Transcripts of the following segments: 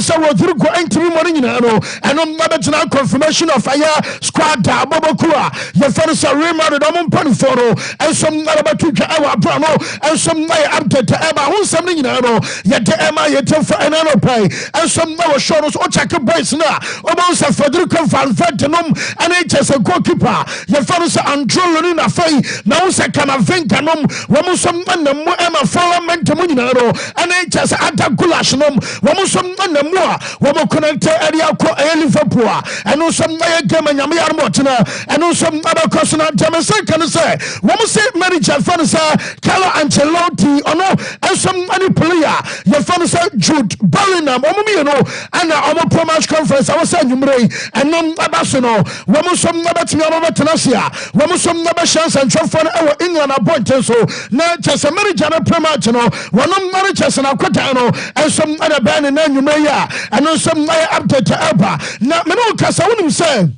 so through go entry morning no and no confirmation of fire squad Bobokua your friends are reminded on Panforo and some Nabatuka our brano and some my update Emma who's something yet Emma yet for another pay and some now show us or check a boys now almost a Federico Van Fentonum and HS a goalkeeper your friends are untrolling in a fay now say come a ventanum woman some Emma Follow Mentomunaro and HS Atagulashum woman some more woman connected area Liverpool and also some game and Yamiarmotana and also some other person Jamaican can say woman say manager Fanasa Carlo Ancelotti or no and some money player your Fanasa Jude Bellingham and our promotion conference I was saying and no Abasino woman some Nabatmia Tanasia woman some Nabashans and Chofan our England appointed so now just a manager promotional one of managers and Aquatano and some other band in Numaya and also some update to Alba now Menoka I wouldn't say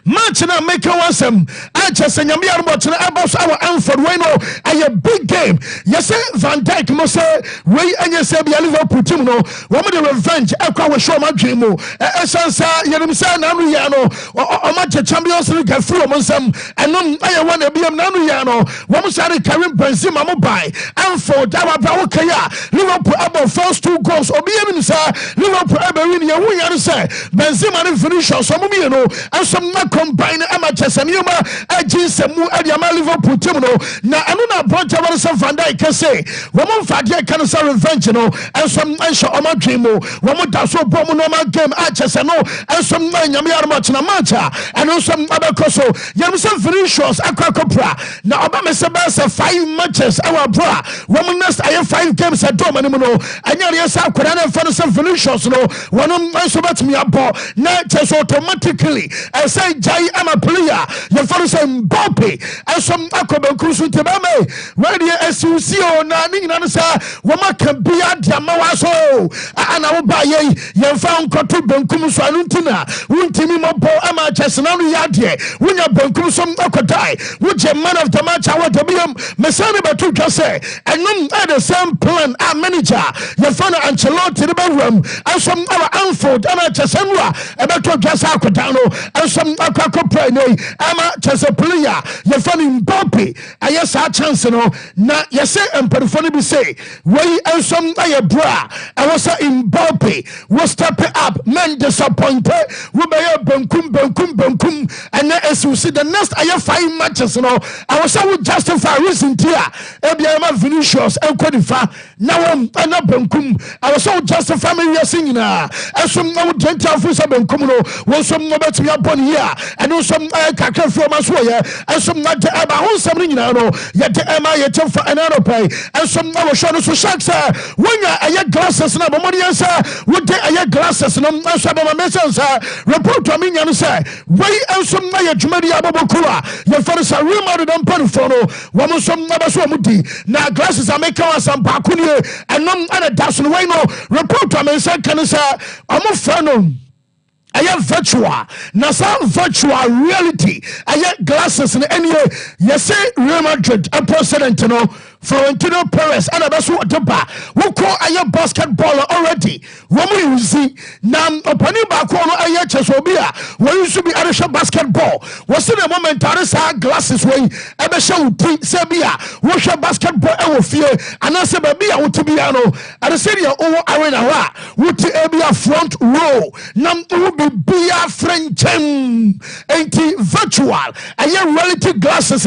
match na make one some I just say Yamiar Motina about our Anford Weno a big game. Yes, Van Dijk must say we and you say Liverpool team no one with the revenge Aqua show my dream Sansa Yerimsa Nanuyano or match Champions League through some and no I want to be a Nanuyano one side Karim Benzema Mobile Anford our Kaya Liverpool about first 2 goals or be even say Liverpool Eberini we say Benzema finish or some and some combine amateurs and yuma agents and Liverpool team no na anuna branch of some Van Dijk say woman fadia can say revenge no and some answer on my dream woman that so bomb normal game agents and no and some Yamiar match na matcha and also some other coso yamsa finishers aquacopra na obama say 5 matches our bra woman next I have 5 games at dome and no and yes I could have found some finishers no one so bet me up na just automatically I say Jai am a player your father say Mbappe and some Akoben Kusu Tebame where the SUC na ninsa woman can be at Yamawaso and I will buy ye found Kotu Benkum Swanuntina Wuntimi Mopo Ama Chesnanu Yadie Winya Benkum some Okotai which a man of the match I want to be Messani Batuka say and none at the same plan a manager your father Ancelotti the bedroom and some other Anford Ama Chesenwa about to just Akotano and some Aquacopra Ama Chesapulia your funny Mbappe I yes our chance no na yes and perform be say we and some a bra I was in Mbappe was step up men disappointed we be benkum and as you see the next I have 5 matches no I was would justify reason here Ebiama Vinicius and qualify now I'm not benkum I was so justify me singing as some now 20 of us benkum no was some about me upon here and also some kaka from us where and some not about something now no yet am I yet for another pay and some now show us sharks when I glasses na money answer would they glasses no some of my messages report to me and say we and some na jumadi abokura your father's a real mother don't put for no one some never so mudi na glasses are making us some bakuni and none other doesn't way no report to me say can say I'm a fan I have virtual now some virtual reality I have glasses in any way you say Real Madrid a president no Florentino Perez and that's what the bar who call a basketball already when we see nam upon back on a chesobia when you should be Irish basketball what's the moment I glasses way ever show Sabia wash a basketball I will fear and I said baby I want to be ano and I said your over arena would be a front row nam will be a French anti virtual I have reality glasses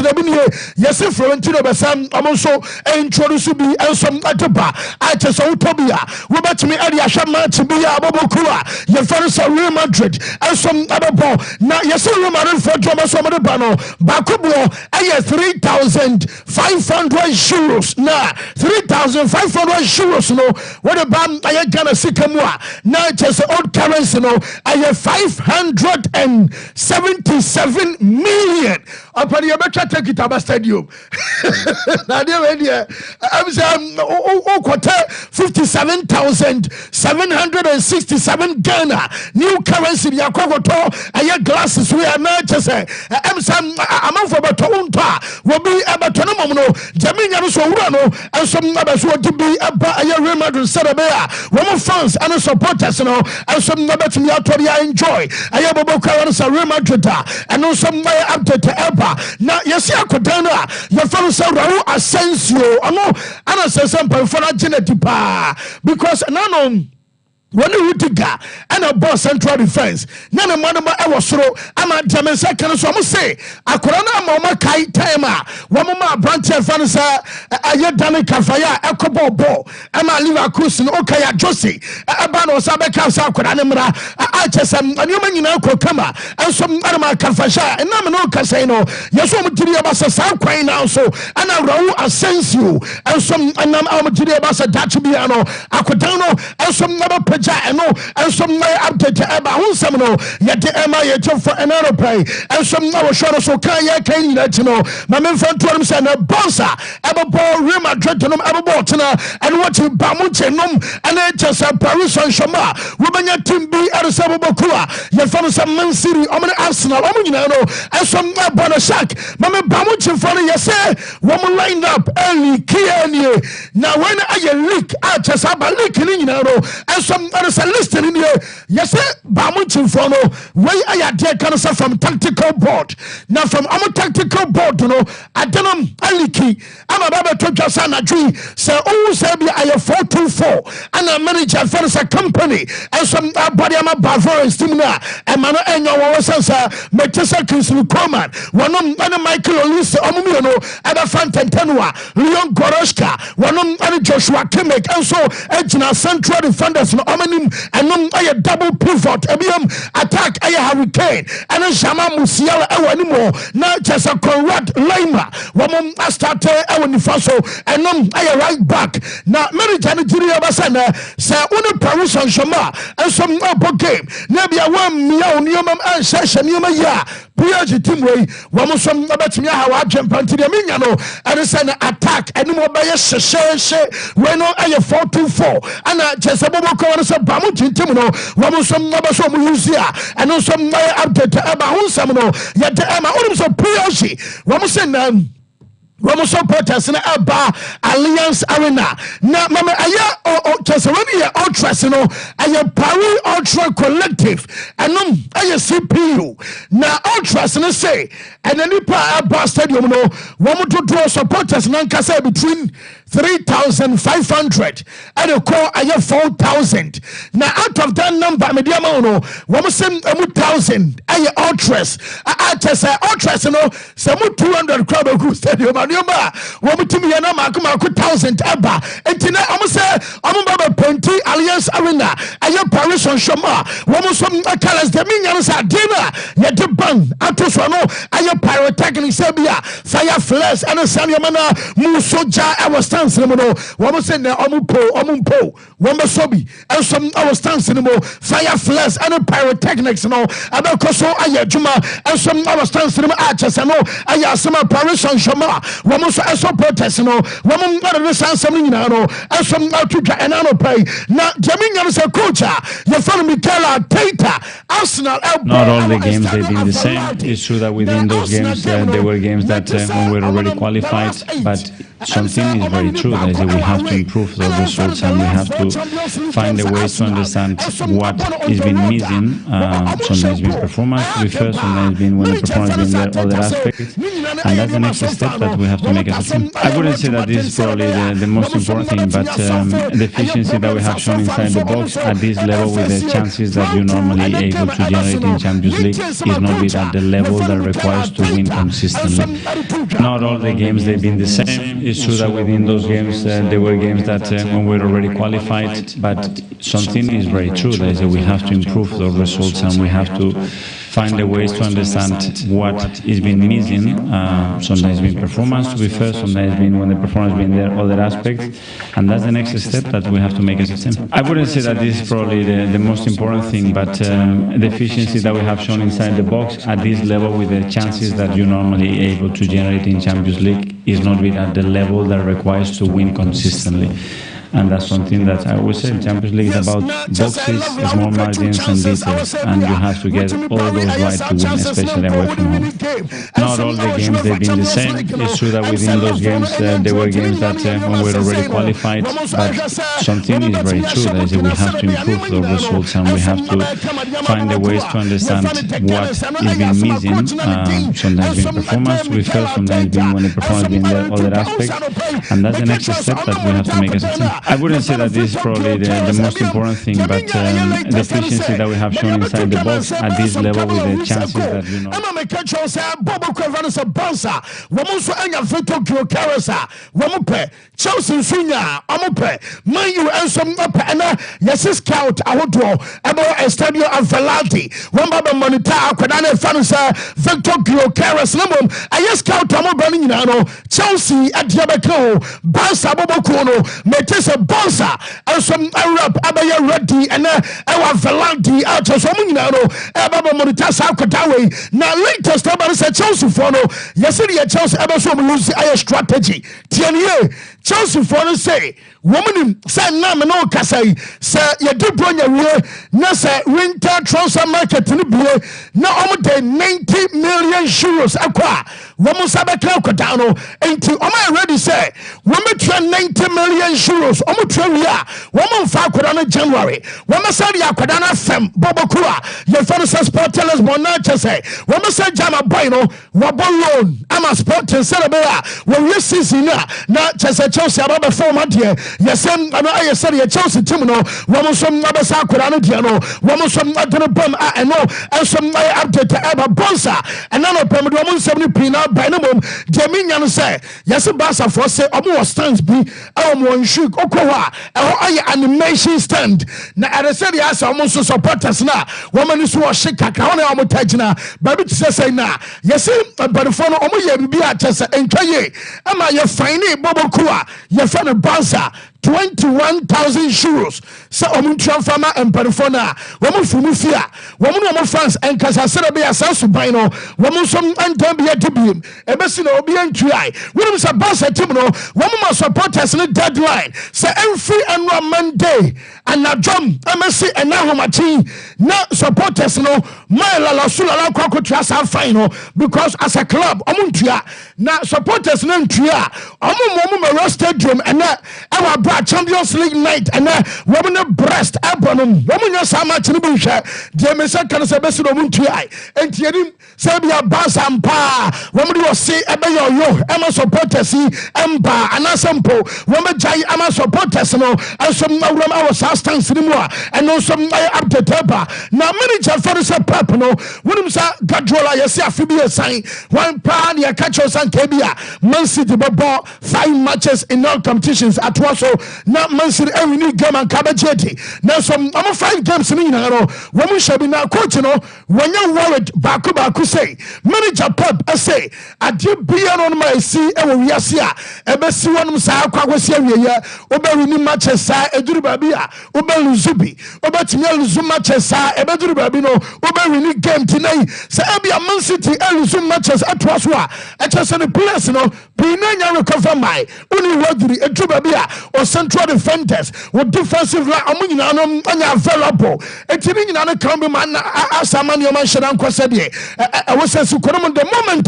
yes Florentino Besam I'm also introduce me and some ataba I just utopia we bet me area shama to be a bobokura your friends are Real Madrid and some other ball now yes Real Madrid for drama some of the bano bakubo I 3,500 euros now 3,500 euros no what about I gonna sikamwa now just old currency no I 577 million upon your better take it about stadium now idea. I'm saying, quarter 57,767 Ghana new currency. Yakoto, I glasses we are not just say. I'm saying, I'm for Batonta will be a Batonomo, Jamina Sorano, and some others want to be a Real Madrid Sarabea, women fans and supporters, and some others enjoy. I have a book and Real Madrid, and know some way up to Elba. Now, yes, Kodana, your fellow Raul Asensio, I know, and I say something for a genetic because none. When you diga and a boss central defense, none of Manama Ewasro, I'm a German second, so I must say, a Corona Mama Kai Timer, one Mama Branch of Vanessa, a Yadani Kafaya, a Kobo Bo, and my liver Kusin, Okaya Josie, a Bano Sabeka Sakuranamra, I just am a human in Uncle Kama, and some Anama Kafasha, and Namano Casino, Yasom Tiriabasa South Quain also, and a Raul Asensio, and some Anam Tiriabasa Dachibiano, Aquadano, and some number and no, and some may update to Emma Hunsamino, yet the Emma yet for an aeroplane, and some now short so Kaya can let you know. My men from Twins and a bossa, Abba Ball, Rima, Dretonum, Abba Botana, and watching Bamuchenum, and then just a Paris and Shama, women yet Tim B. at a Sabakua, yet from some Man City, Omen Arsenal, and some Bonasak, Mamma Bamuchin for the say, woman lined up early, Kiani. Now when I leak, I just have a leak in and some. There's a listing in here. Yes, Bamuchin Fono, where I had there can from tactical board. Now from our tactical board, I don't know, Aliki, I'm a Baba Tojasana tree, so oh, Sabia, I have 424, and a manager for a company, and some body I'm a Bavarian Stimina, and Mana and your Wasansa, Metesa Kinsley Coman, one of Michael Olise, Omumino, and a Fantan Tenua, Leon Goroshka, one of Joshua Kimek, and so Edna Central Defenders. And I double pivot, attack a hurricane, and a Shama Musiala anymore, not just a Conrad Lima, woman started Ewan Faso, and I right back. Now, Mary Janet Basana, say, one Paris and Shama, and some upper game, maybe a 1 million Newman and Session Newman, yeah, Piaget Timway, one some about me how I jump into the Miniano, and it's an attack, and more by a share, when I have 424, and I just a Bamuchin Timino, Wamusam Nabaso Musia, and also my update Emma Hunsamino, yet Emma also Piashi, Wamusan. Romo supporters in Abba Alliance Arena. Now, Mama, I just already ultra, I Paris Ultra Collective, and I CPU. Now, ultras and say, and then you Abba Stadium, one to draw supporters and Ankasa between 3,500 and a call I have 4,000. Now, out of that number, Mediamono, 1,000, I ultras. I just say ultras, some 200 crowd of stadium. Woman to me and I'm 1,000 Abba. And tonight I'm say I'm about Penti Alliance Arena. I have Paris on Shama. Woman some colors the minions are dinner. Yet the bang Atosano. I have pyrotechnic Serbia. Fire flares and a Sanyamana Musoja. I was dancing. Woman said Omumpo. Woman Sobi. And some I was dancing. Fire flares and a pyrotechnics. No, about Koso Ayajuma. And some I was dancing. I just know I have some Paris on Shama. Woman so protest, woman got to sound something, as some to and I pay. Now, Jamina is a coach. Your friend Michaela Tata, Arsenal. Not all the games they've been the same. It's true that within those games there were games that when we were already qualified, but something is very true. That is that we have to improve those results and we have to find a way to understand what is being missing. Sometimes it's been performance to be first, sometimes it's been when the performance has been there, other aspects, and that's the next step that we have to make as a team. I wouldn't say that this is probably the most important thing, but the efficiency that we have shown inside the box at this level with the chances that you're normally able to generate in Champions League is not with at the level that requires to win consistently. Not all the games they've been the same. It's true that within those games there were games that when we were already qualified, but something is very true. That is that we have to improve those results and we have to find the ways to understand what is being missing. Sometimes being performance, to be fair, sometimes being when the performance being there, other aspects, and that's the next step that we have to make as a team. I wouldn't say that this is probably the most important thing, but the efficiency that we have shown inside the box at this level with the chances that you're normally able to generate in Champions League is not really at the level that requires to win consistently. And that's something that I always say, Champions League is about boxes, small margins and details, and you have to get all those right to win, especially away from home. Not all the games they've been the same. It's true that within those games there were games that when we're already qualified, but something is very true, that is we have to improve those results and we have to find the ways to understand what is being missing, sometimes being performance, to be fair, sometimes being when the performance being there, other aspects, and that's the next step that we have to make as a team. I wouldn't say that this is probably the most important thing, but the efficiency that we have shown inside the box at this level with the chances that you know. Chelsea Sunya, Amope, Mayu and some Pena, yes, scout, Awoto, about Estadio and Velati, Wamba Monita, Quadane Fanasa, Victor Gyocaris Lemon, a yes scout, Amobanino, Chelsea at Yabaco, Bansa Bobocono, Metesa Bansa, and some Arab Abaya Reddy, and our Velati, out of Somunano, Ababa Monita, Sakatawe. Now, latest about Chelsea Fono, yesterday Chelsea Abasom lose a strategy. Tierney. Chelsea for the say, woman, say, no, Casay, sir, you do bring your way, Nasa, winter transfer market in the beer, no, almost 90 million euros acquire. Woman Sabacao Codano, and to Oma already say, woman turn 90 million euros, Omutra, woman Falcodana January, woman Sadia Codana Fem, Bobocua, your father says, Sport Tellers Bonacha say, woman said Jama Bino, Wabon, I'm a sport and Celebera, when you see not just a Chelsea about format here. Yes, I said a Chelsea Timino, woman some Nabasa Kurano, woman some Adonabum, I know, and some update to Abba Bonsa, and none of them, woman 70 pina by no mum, Jaminian say, yes, a Bassa for say, almost stands be, one shook, Okoa, our animation stand. Now, I said, yes, almost support us now. Woman is what shake a crown on Tajina, Baby say now, yes, but the phone, Omo, be at us and Kaye, am I your fine Bobo Kua, your friend Bansa, 21,000 euros. So, Farmer and Perifona, woman Fumufia, woman of France and Casasabia Sasubino, woman some Antobia Tibium, a Messina Obian Tri, Williams a Bassa Timino, woman must support us in a deadline. So, every and Roman day, and now John, MSC and now Mati, not support us no, Mala Sula Cocotrasa final, because as a club, Omuntria, now support us no Tria, Omum Stadium, and our Champions League night, and woman breast, Abonum, woman Sama Chinibusha, Jamesa Canasabes Omuntria, and Tiedim, Sabia Basampa, woman was say Abayo, Emma support us, Emba, and Asampo, woman Jai, Emma support us, no, and some our Sastan Cinema, and no some up the Teba. Now, manager for the pap, no, Williams Gadrola, you see a Fibia sign, one pound, ya catch us and Kebia, Man City bought 5 matches in all competitions at Wasso, not Man City every new game and Cabajeti. Now, some 5 games in Inaro, woman shall be now coach, you know, when you're worried, Baku say, manager pep, I say, I did be on my sea, and we are here, and Bessie one Sa Quagosia, Ober matches, Edurabia, Ober Zubi, Ober Tinel Zuma Chesa, Ebedru Babino, Ober in game tonight. Say, Abia Man City, El Zoom matches at Waswa, at just a place, no, Pinana recover my only Rodri, a Trubabia, or central defenders, with defensive line, Amunano, available. A Tininana Kambiman, Asaman, your man Shadan Kwasadi. I was saying, the moment,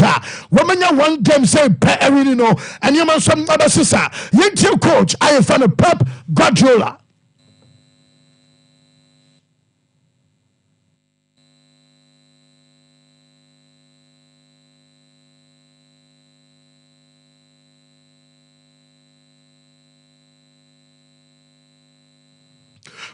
woman, one game say, Perino, and you man some other sister. Your coach, I found a Pep Guardiola.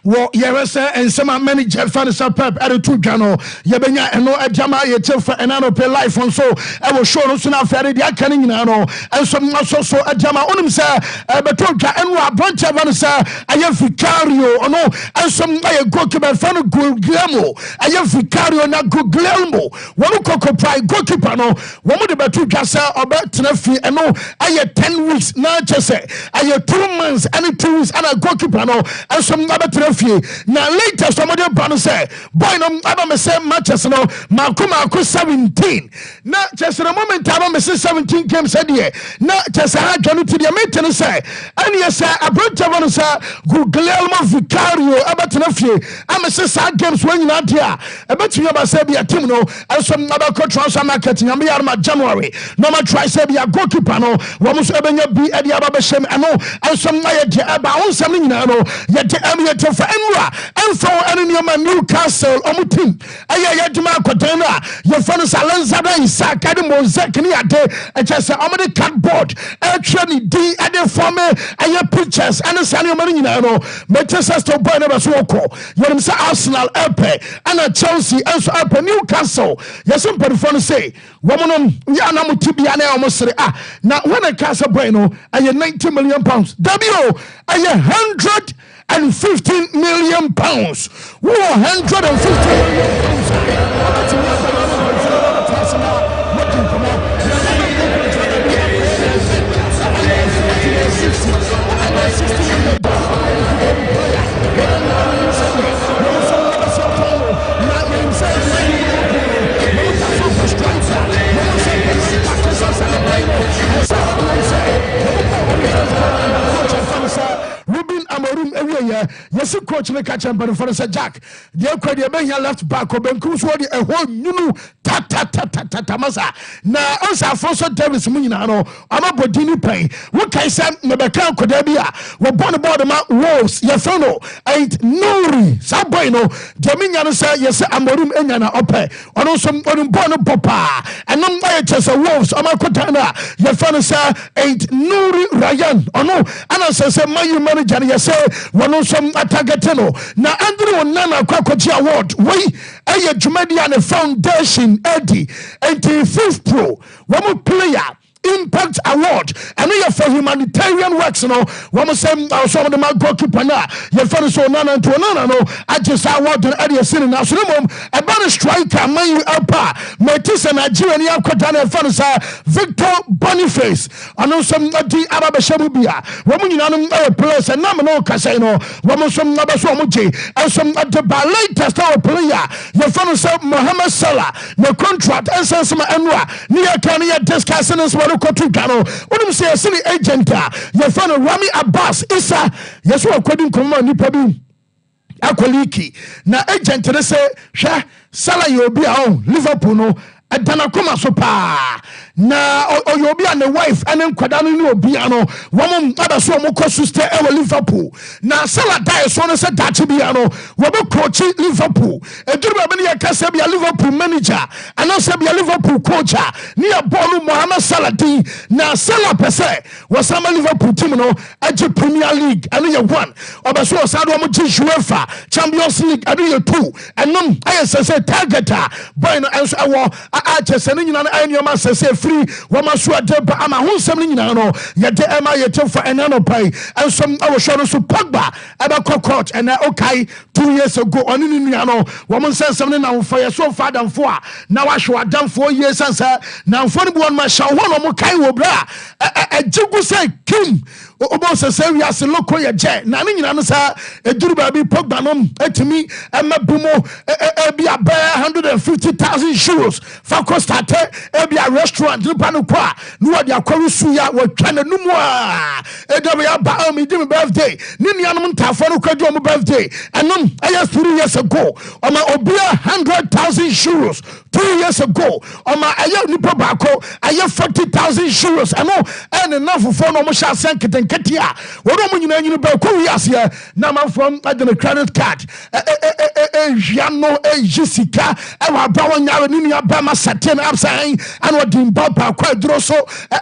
wo yɛwɛsɛ ensema manager fanisa pep at two jano yɛbɛnya ɛno adjama yɛtefa ɛnano pay life on so ɛwɔ show no so na afɛre de aka ne nyinaa no ɛnso maso so adjama onim sɛ ɛbɛtɔ dwa ɛno abranche vanisa ayɛ vicario ɔno ɛnso ayɛ goalkeeper fan Guglielmo ayɛ vicario na Guglielmo wɔn kɔkɔ prai goalkeeper no wɔn de bɛtɔ dwa sɛ ɔbɛtena fi ɛno ayɛ 10 weeks na kyɛ sɛ ayɛ 2 months and 2 weeks and a goalkeeper no ɛnso abɛtena fie na latest ɔmɔde ba no sɛ boy no aba me sɛ matches no maako 17 na kyɛsɛ no moment aba me sɛ 17 games deɛ na kyɛsɛ ha dwa no ti deɛ mete no sɛ ɛneɛ sɛ abrantɛ no sɛ Guglielmo Vicario abɛtena fie ama sɛ saa games wɔ nyinaa deɛ a ɛbɛtumi aba sɛ bia team no ɛnso abɛkɔ transfer market nyame yarema January na ɔmatry sɛ bia goalkeeper no wɔm so ɛbɛnya bi ɛde aba bɛhyɛm ɛno ɛnso ayɛ deɛ ɛba wo nsɛm no nyinaa no yɛde ɛmyɛte fa ɛnura ɛmfa wo ɛne nneɛma Newcastle ɔmo team ɛyɛ yɛdwuma akɔdan no a yɛfa no sɛ Lanzada Isaka de Mosek ne ade ɛkyɛ sɛ ɔmo de cardboard ɛtwerɛ ne din ɛde fɔme ɛyɛ pictures ɛne saa nneɛma no nyinaa no Manchester still boy no bɛso wɔkɔ yɛnim sɛ Arsenal ɛpɛ ɛna Chelsea ɛnso ɛpɛ Newcastle yɛsɛ mpanimfoɔ no sɛ wɔmo no yɛ na mo ti bia na ɔmo sere na when a cast boy no ɛyɛ 90 million pounds w ɛyɛ 115 million pounds. 115 yes, coach me catch and but for the Jack. The credit ben left back or benku so the a whole new ta na ansa Afonso Davis Munano ama bodini pain what can say Mebeka Kodabia we born about the wolves yefono ain't nuri saboino Jaminian say yes amorum enyana ope ono some born papa and no by chess wolves ama kotana yefono say ain't nuri Ryan ono and I say my manager yes say one some atageteno na Andrew Nana Kwakochi award we a Jumedia and foundation Eddie and the 5th pro one player Impact Award and we are for humanitarian works no one say some of the goalkeeper na you find so nana to nana no I just award and area sin now so mom about a striker man you upper Metis and Nigeria Kotana Fanasa Victor Boniface and no some the Arab Shabubia woman you players and no casino woman some Nabasomuji and some at the latest our player you find so Mohamed Salah no contract and some Enwa near Kenya discussing as well Kotugano, what do say a agent? Your friend Rami Abbas Isa, yes, we're quoting command Nipabi Akoliki. Now, agent to say, Sha, Salah, you'll be on Liverpool, no, at Danakuma Sopa. Na you'll be on the wife and then Quadano no piano, woman other so moko sister ever Liverpool. Na Salah die so na said that piano, woman coach Liverpool. A Germany can be a Liverpool manager, and also be a Liverpool coach. Near Bolu Mohamed Salah D. Na Salah per se was some Liverpool team no at the Premier League, and you one. Or so Sado UEFA Champions League, and you 2. And none I say targeter, boy no answer I just sending you an your master say free wama so adeba ama ho nsem ni nyina no yede ema yete for enano pai ensom awo shono so Pogba aba court and okay 2 years ago oni ni nua no womo nsem ni na for yeso father fo a na wa hwe adam 4 years ansa na mfo ni bo on ma sha ho no mo kai wo bra ejigu say kim obo se wi ase loko ye je na ni nyina no sa eduru ba bi Pogba no etimi emabumo e bia 150,000 euros for costa e bia restaurant nipa no kwa no wode akwarusu ya watwa na numu a edabe ya ba mi di birthday ni nuanom ntafo no kwadi o birthday enom aya 3 years ago oma obia 100,000 euros 2 years ago oma aya nipa bako aya 40,000 euros eno ene nafofo no mo sha senketenkete a wodo mo nyina nyina ba ko wi ase na manfo adene credit card yano jisika e wa ba wonya ni nua ba ma satin absan and what Dimba quite drosso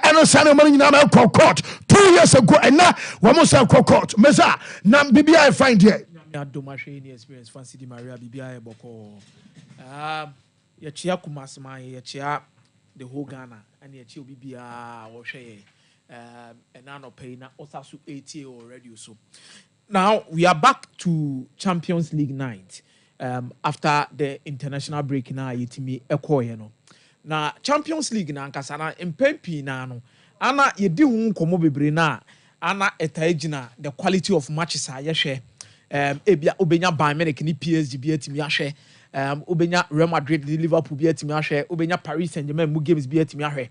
and a son of money in court 2 years ago and now one must have court Mesa Nam BBI find here. Nyamia Domashini experience Fancy Di Maria Bibia Boko. Yachia Kumasma, Yachia, the whole Ghana, and Yachio Bibia or Shay, and Nano Payna, Osasu 80 already. So now we are back to Champions League night. After the international break na yetimi ekoye no na Champions League na nkasana mpempi na no ana yedi hu nkomo bebre na ana etagina the quality of matches a yehwe ebia obenya Bayern Munich ni PSG bi atimi ahwe obenya Real Madrid ni Liverpool bi atimi ahwe obenya Paris Saint-Germain mu games bi atimi ahwe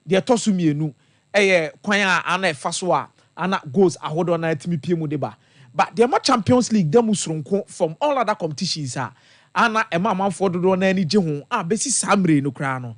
de tosu mienu eye kwan a ana efaso a ana goals ahodo na atimi pie mu de ba. But the Champions League, them from all other competitions, ana man for the don any jehun, besi samre no crano.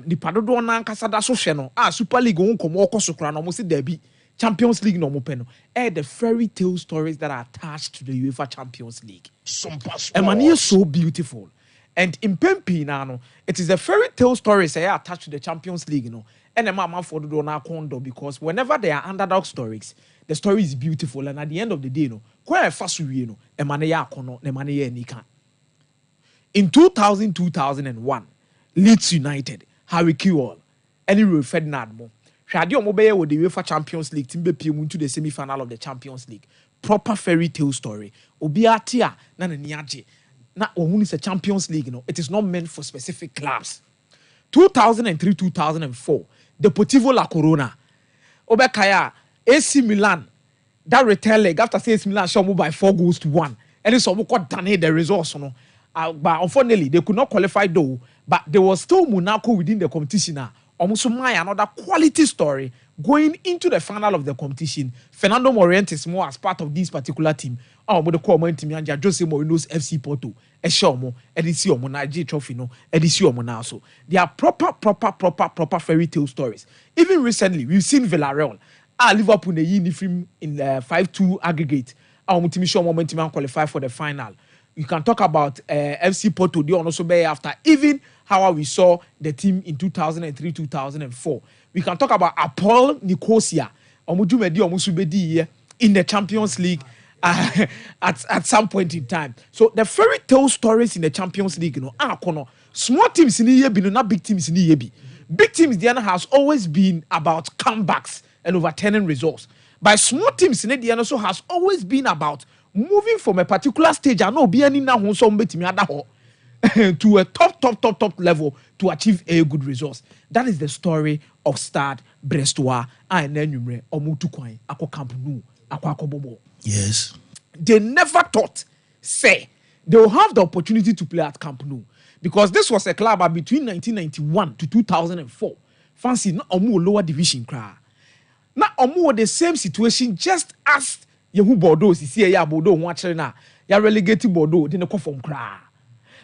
Ni padodo na nkasada so hwe no, Super League won komo okoso crano, mo se derby. Champions League no mo pe no. The fairy tale stories that are attached to the UEFA Champions League. Sompa Emani is so beautiful. And in Pempi na it is a fairy tale stories attached to the Champions League, and a man for the don na kondo because whenever they are underdog stories, the story is beautiful, and at the end of the day, quite fast in 2000-2001, Leeds United, Harry Kewell, any Rio Ferdinand Mo, Shadio Mobile with the UEFA Champions League, Timbe Pium to the semi-final of the Champions League. Proper fairy tale story. Obiatia, Nana Niaji. Not only is a Champions League, it is not meant for specific clubs. 2003-2004, Deportivo La Corona, Obekaya, AC Milan, that return leg after AC Milan show by 4-1, and it's almost got done the results. But unfortunately, they could not qualify though. But there was still Monaco within the competition. Almost another quality story going into the final of the competition. Fernando Morientes more as part of this particular team. But the core team Jose Mourinho's FC Porto. Eshomo, Edisi Omonaji Trophy no, Edisi Omonaso. They are proper fairy tale stories. Even recently, we've seen Villarreal. Liverpool in 5-2 aggregate. Momentum qualify for the final. You can talk about FC Porto. They also be after even how we saw the team in 2003-2004. We can talk about Apol Nicosia. In the Champions League at some point in time. So the fairy tale stories in the Champions League, small teams in the year, not big teams in the year. Big teams, Diana has always been about comebacks and overturning results. But small teams in the also has always been about moving from a particular stage and not be any now to a top level to achieve a good results. That is the story of Stade Brestois and Nenumre Omutukwan Ako Camp Nou Ako Bobo. Yes. They never thought, say, they will have the opportunity to play at Camp Nou. Because this was a club between 1991 to 2004. Fancy not Omu lower division cry. Now Omu the same situation just as Yehu Bordeaux, ya Bordeaux, watching now. Ya relegated Bordeaux, then come from cry.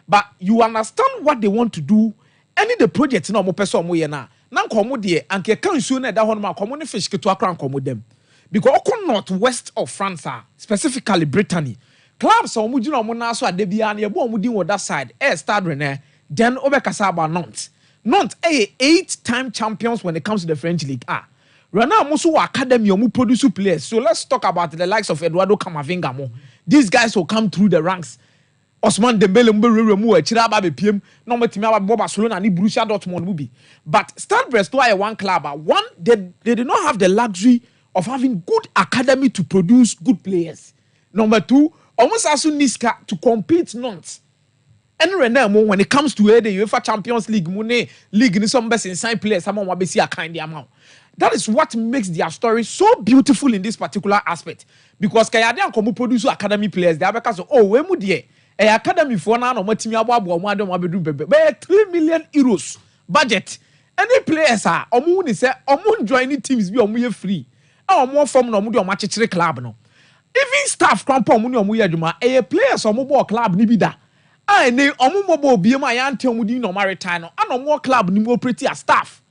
But you understand what they want to do. Any the projects no more person mo na. Nan komo de anke kan su na da hono ma komo ne fish keto akran komo dem. Because northwest of France, specifically Brittany, clubs are moving on now, so at the Bian, you're moving on that side, Stade Rennais, then Obekasaba Nantes. Nantes, 8-time champions when it comes to the French League. Rennais Musu Academy, you produce players. So let's talk about the likes of Eduardo Camavinga. These guys will come through the ranks. Osman Dembele Mberemu, Chiraba BPM, no Matimaba Barcelona, and Borussia Dortmund movie. But Stade Brestois is one club. One, they did not have the luxury of having good academy to produce good players. Number two, almost also Niska to compete Nantes. And Renamo, when it comes to the UEFA Champions League, Mune League in some best inside players, someone will be a kind amount. That is what makes their story so beautiful in this particular aspect. Because Kayadian come produce academy players, they are because we mudie a academy for now no matimi abo wadom abedu bebe 3 million euros budget. Any players are omu ni say omu join teams bi omu ye free. More from no mudi o club no. Even staff cramp omu ni omu ye adwuma players omu ball club ni bi da. Ne omu mobo biem ayante omu di no maritime no. Ana omu club ni mo operate as staff.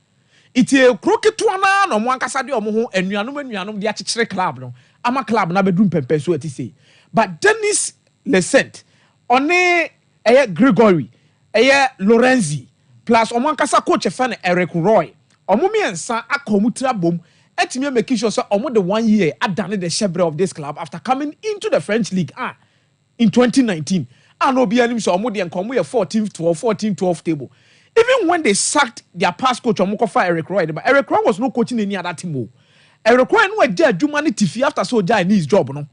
Iti croquet na no mo ankasa de omu ho anuanom de akyekyere club no. Ama club na bedum pempe so ati say. But Dennis Lescent one Gregory Lorenzi plus omu ankasa coach fan Eric Roy. Omu miensa akomutra bom. Etimi making sure so almost the 1 year adane the shebre of this club after coming into the French league. in 2019. And Obi and him so Omo de nkomo 14-12 table. Even when they sacked their past coach Omoko for Eric Roy, but Eric Roy was not coaching any other team. Eric Roy no dey adwuma tifi after so die his job no.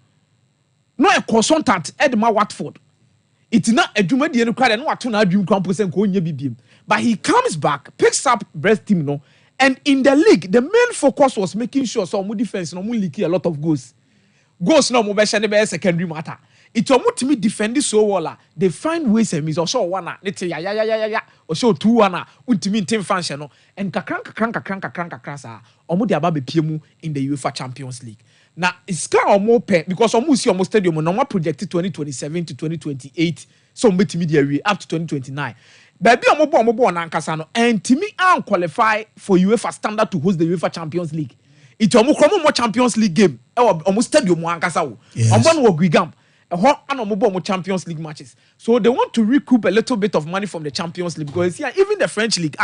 No a consultant Edma Watford. It's not adwuma de no crowd no ato na adwum krampo se nko onye bibiem. But he comes back, picks up breast team no, and in the league the main focus was making sure so Omo defense no mo leak a lot of goals. Goals no mo be share be secondary matter. It's almost to me defend so well. They find ways and means or so one. Let's say ya or so 2-1. Ultimate team function no and kakranka almost the ababe PMU in the UEFA Champions League. Now it's kind of more pay because almost stadium no more projected 2027 to 2028. So media up to 2029. Baby omo na nkasa no and Timmy and qualify for UEFA standard to host the UEFA Champions League. It's almost more Champions League game. Almost stadium nkasa wo. Ombo no Guigam. Champions League matches. So they want to recoup a little bit of money from the Champions League because yeah, even the French League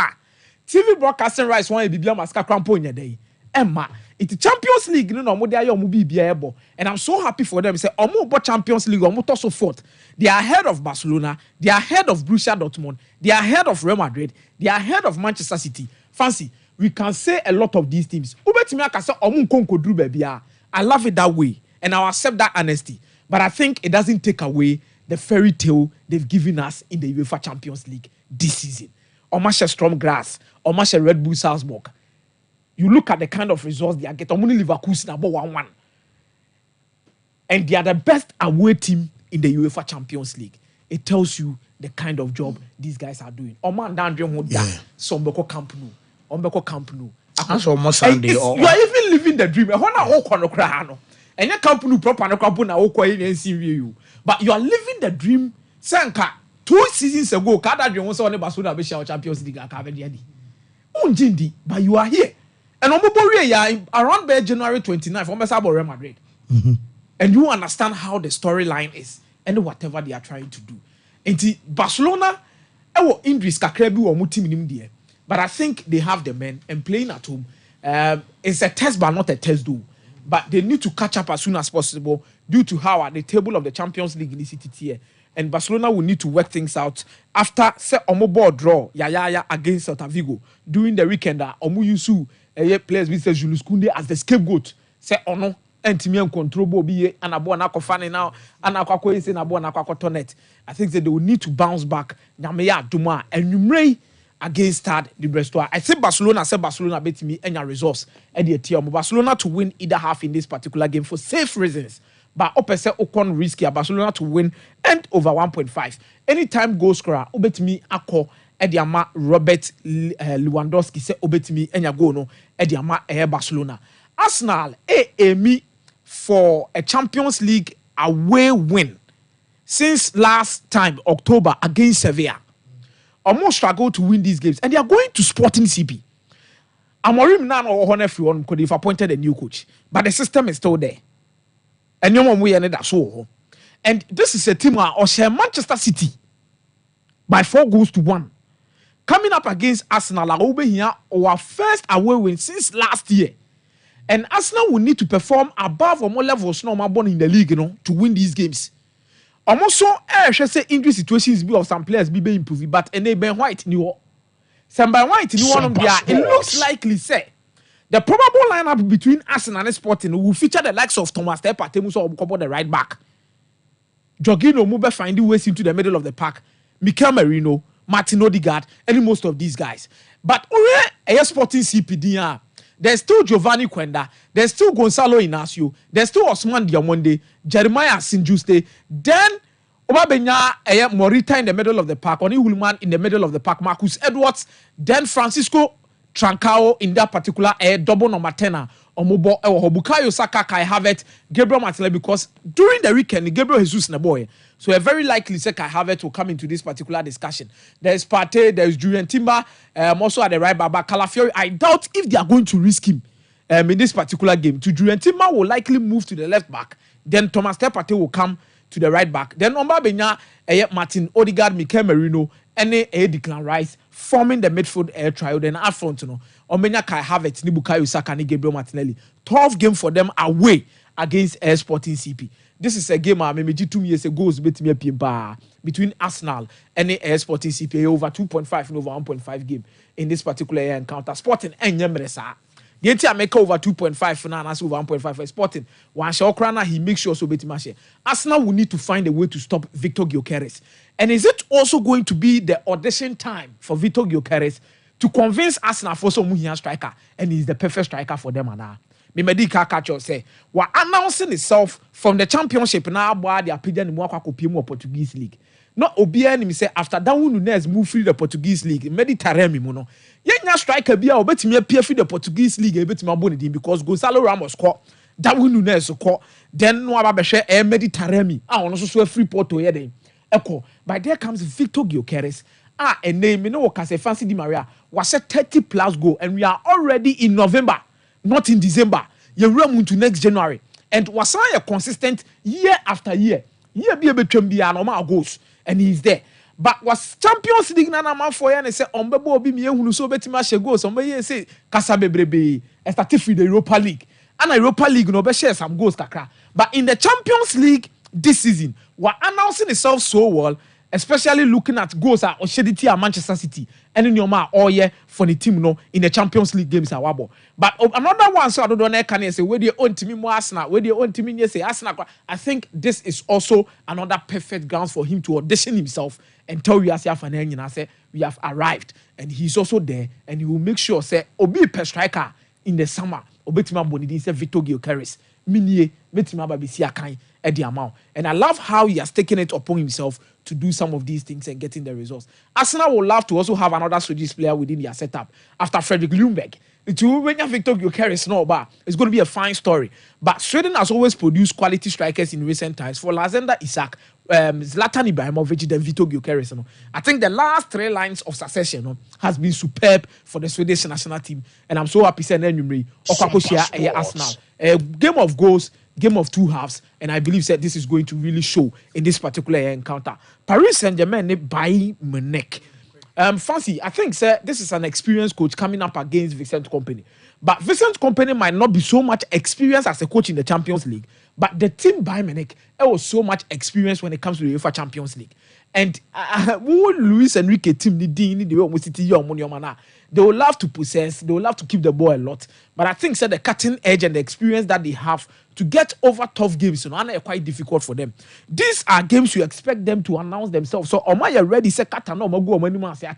TV broadcasting rights one bibia maska crampo nya dey. Emma, it's Champions League no mo dey omo bibia ebo. And I'm so happy for them say omo bo Champions League omo to so fourth. They are ahead of Barcelona, they are ahead of Borussia Dortmund, they are ahead of Real Madrid, they are ahead of Manchester City. Fancy, we can say a lot of these teams. Ubetimi aka say omo nkonko dru bibia. I love it that way and I accept that honesty. But I think it doesn't take away the fairy tale they've given us in the UEFA Champions League this season. Omasha Storm Grass, Omasha Red Bull Salzburg. You look at the kind of results they are getting. Omuni Leverkusen about 1-1. And they are the best away team in the UEFA Champions League. It tells you the kind of job these guys are doing. Oman Dandre Moda, Sombeko Camp Nou. Ombeko Camp Nou. That's almost Sunday. You are even living the dream. And your company proper no company na okwa in NCU. But you are living the dream. Sanka 2 seasons ago, kada dream was on the Barcelona be Champions League akabedi. Unjindi, but you are here. And around January 29th, from Real Madrid. And you understand how the storyline is and whatever they are trying to do. And Barcelona, injuries kakrebi or mutim there. But I think they have the men and playing at home. It's a test, but not a test though. But they need to catch up as soon as possible due to how at the table of the Champions League in the city here. And Barcelona will need to work things out after say Omo draw Yaya against Celta Vigo during the weekend. Omu Yusu players Mr. Julius Koundé as the scapegoat. Say ono Entimian control Bobby and Abo Nakofane now and Aquako is in Abo Nakako Tonet. I think that they will need to bounce back. Nyamea Duma and Numrey against Stade de Brestois. I say Barcelona beat me any results at the team. Barcelona to win either half in this particular game for safe reasons. But opposite Ocon risky Barcelona to win and over 1.5. Anytime goal scorer, obet me ako Ediama Robert Lewandowski say obet me enya go no Ediama Barcelona. Arsenal me for a Champions League away win since last time October against Sevilla. Almost struggle to win these games, and they are going to Sporting CP. Amorim now or everyone could have appointed a new coach, but the system is still there. And no one will end that so. And this is a team or share Manchester City by 4-1, coming up against Arsenal. Our first away win since last year, and Arsenal will need to perform above or more levels no more in the league, to win these games. Almost should say injury situations be of some players be improving, but and Ben White new. Some by White new one there. It looks likely say the probable lineup between Arsenal and Sporting will feature the likes of Thomas Tepper, Temuso Obukobo, the right back. Jorginho Mube finding ways into the middle of the park. Mikel Merino, Martin Odegaard, and most of these guys. But a Sporting CPD. There's still Giovanni Quenda. There's still Gonzalo Inacio. There's still Osman Diamonde, Jeremiah Sinjuste. Then Obabenya Morita in the middle of the park. Oni Woolman in the middle of the park. Marcus Edwards. Then Francisco Trancao in that particular double number 10. Omobo Bukayo Saka, Kai Havertz, Gabriel Martinelli. Because during the weekend, Gabriel Jesus na boy. So a very likely say Kai Havertz will come into this particular discussion. There's Partey, there's Julian Timber, also at the right back. Calafiori, I doubt if they are going to risk him in this particular game. To Julian Timber will likely move to the left back. Then Thomas Partey will come to the right back. Then Omba Benya, Martin Odegaard, Mikel Merino, and Declan Rice forming the midfield trio. Then up front, Omenya Kai Havertz, Bukayo Saka, Gabriel Martinelli. 12 game for them away against Sporting CP. this is a game maybe 2 years ago between Arsenal and the Sporting CPA over 2.5 and over 1.5 game in this particular encounter. Sporting and Yemresa. The entire make over 2.5 for now, over 1.5 for Sporting. One shot crana, he makes sure so Betimashe. Arsenal will need to find a way to stop Victor Gyökeres. And is it also going to be the audition time for Victor Gyökeres to convince Arsenal for some Muhian striker, and he's the perfect striker for them now? Medika catch say, we're announcing itself from the championship now, boy, they are paying the Portuguese league. Not Obiani say after Darwin Nunez move through the Portuguese league, Mediterranean mono. Yenya striker be a bet me appear through the Portuguese league a bit more because Gonzalo Ramos score, Darwin Nunez score, then no other share a Mediterranean. I want also a free port to hear echo. But there comes Victor Gyökeres. A name, you know, can say Fancy Di Maria was a 30 plus goal, and we are already in November, not in December. You run into next January, and was a consistent year after year. Year be a bit normal goals. And he's there. But was Champions League na man for and say Ombebo obi me ehunu so betima she goals. Somebody say Kasa bebrebe start for the Europa League. And Europa League no be share some goals kakra. But in the Champions League this season, we're announcing itself so well, especially looking at goals at Oshediti and Manchester City. And in your man all year for the team no in the Champions League games at Wabo. But another one, so I don't know can say where they own team more Arsenal, where they own team say Arsenal. I think this is also another perfect grounds for him to audition himself and tell you as I say we have arrived, and he's also there, and he will make sure say Obi per striker in the summer. Obetima Bonidi say Victor Gyökeres. Minie betima babisi akan at the amount. And I love how he has taken it upon himself to do some of these things and getting the results. Arsenal would love to also have another Swedish player within their setup after Fredrik Ljungberg. When Victor Gyökeres it's going to be a fine story. But Sweden has always produced quality strikers in recent times. For Lazenda Isak, Zlatan Ibrahimovic, then Victor Gyökeres. I think the last 3 lines of succession has been superb for the Swedish national team. And I'm so happy saying Arsenal. A game of goals, game of 2 halves, and I believe that this is going to really show in this particular encounter. Paris Saint-Germain by Munich. Fancy, I think this is an experienced coach coming up against Vincent Kompany. But Vincent Kompany might not be so much experienced as a coach in the Champions League, but the team by Munich was so much experience when it comes to the UEFA Champions League. And Luis Enrique team they will love to possess, they will love to keep the ball a lot. But I think the cutting edge and the experience that they have to get over tough games, are quite difficult for them. These are games you expect them to announce themselves. So Omaya ready say Katano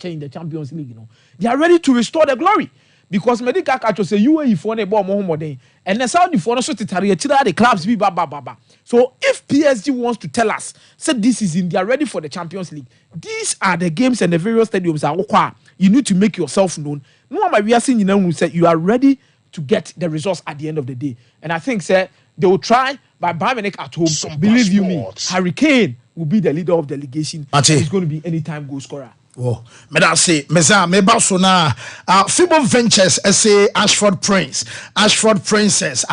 in the Champions League, they are ready to restore the glory. Because Medica Kacho say UAE for a ball more and then Saudi for also to the clubs be ba. So if PSG wants to tell us, say this is in, they are ready for the Champions League. These are the games and the various stadiums are you need to make yourself known. No one we are seeing you are ready to get the results at the end of the day. And I think they will try by Bayern Munich at home. Sompa Believe you me, Sports. Harry Kane will be the leader of the delegation. He's going to be anytime goal scorer. Oh, me that say, meza me baso na Fibo Ventures say Ashford Prince, Ashford Princess,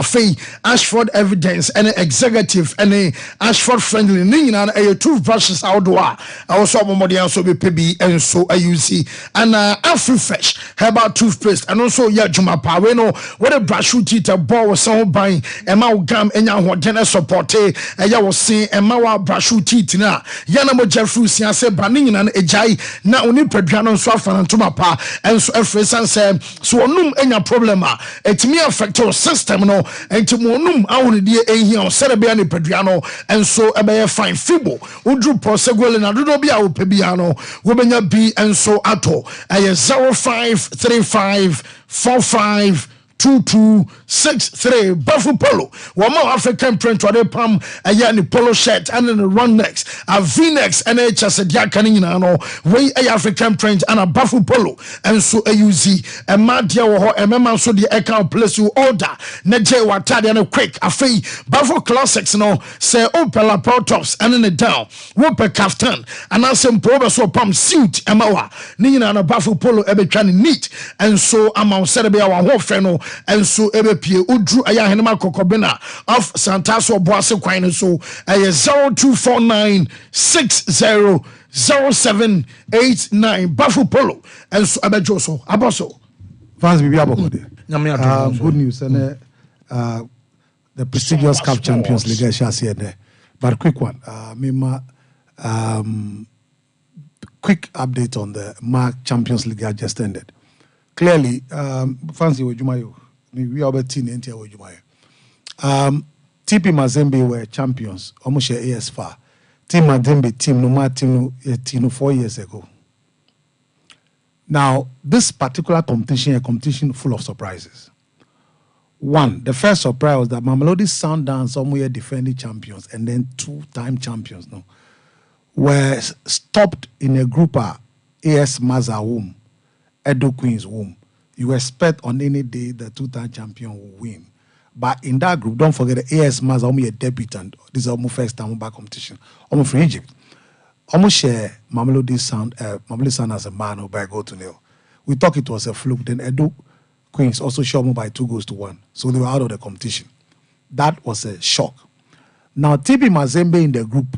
Ashford Evidence, and executive, and Ashford Friendly, and a toothbrushes outdoor. Also, Momodian so be PB and so AUC, and Afri-Fresh herbal toothpaste, and also Juma Paweno, what a brush teeth a ball was so buying, and my gum and your dinner support, and ya was saying, and my brush teeth na Yanamo Jeffrey, say Banin and Ejai. Na oni pedano so afana ntoma pa enso efresan say so onum enya problema etimi affect your system no entimo onum awonde ehia o serebe ani pedano enso ebeye fine fibo udru prosegwele na dodo bia wo pebia no wo benya bi enso ato eye 0535452263 Buffalo Polo. One more African print or they pam a yani polo shirt and then a run next, a V-next and a chas a diacanina no way a African print and a Buffalo Polo and so a UZ a madia or a member so the account place you order Neje Watadi and a quick a fee Buffalo Classics no say opela pro tops and then a down whoop a kaftan and I some probe so pump suit emawa Nina and a Buffalo Polo ebe trying neat and so amount said be our whole friend and so ebepie udru aya henema kokobena of Santaso Boase Kwine so 0249600789 Buffalo Polo and so abejo so aboso fans bibi abokode good news and the prestigious CAF Champions League shall see there But quick one. Quick update on the MAC Champions League that just ended. Clearly, fancy Wajumayo. We are team Intia Wajumayo. TP Mazembe were champions. Almost AS4. Team Mazembe, team Numa, team 4 years ago. Now, this particular competition, a competition full of surprises. One, the first surprise was that Mamelodi Sundowns, somewhere defending champions, and then 2-time champions, were stopped in a group AS Maza womb, Edo Queen's womb. You expect on any day the 2-time champion will win. But in that group, don't forget the AS Maza, only a debutant. This is almost first time back competition. Almost from Egypt. Almost share Mamelodi Sundowns as a man by goal to nil. We thought it was a fluke. Then Edo Queens also shot by 2-1. So they were out of the competition. That was a shock. Now, TP Mazembe in the group,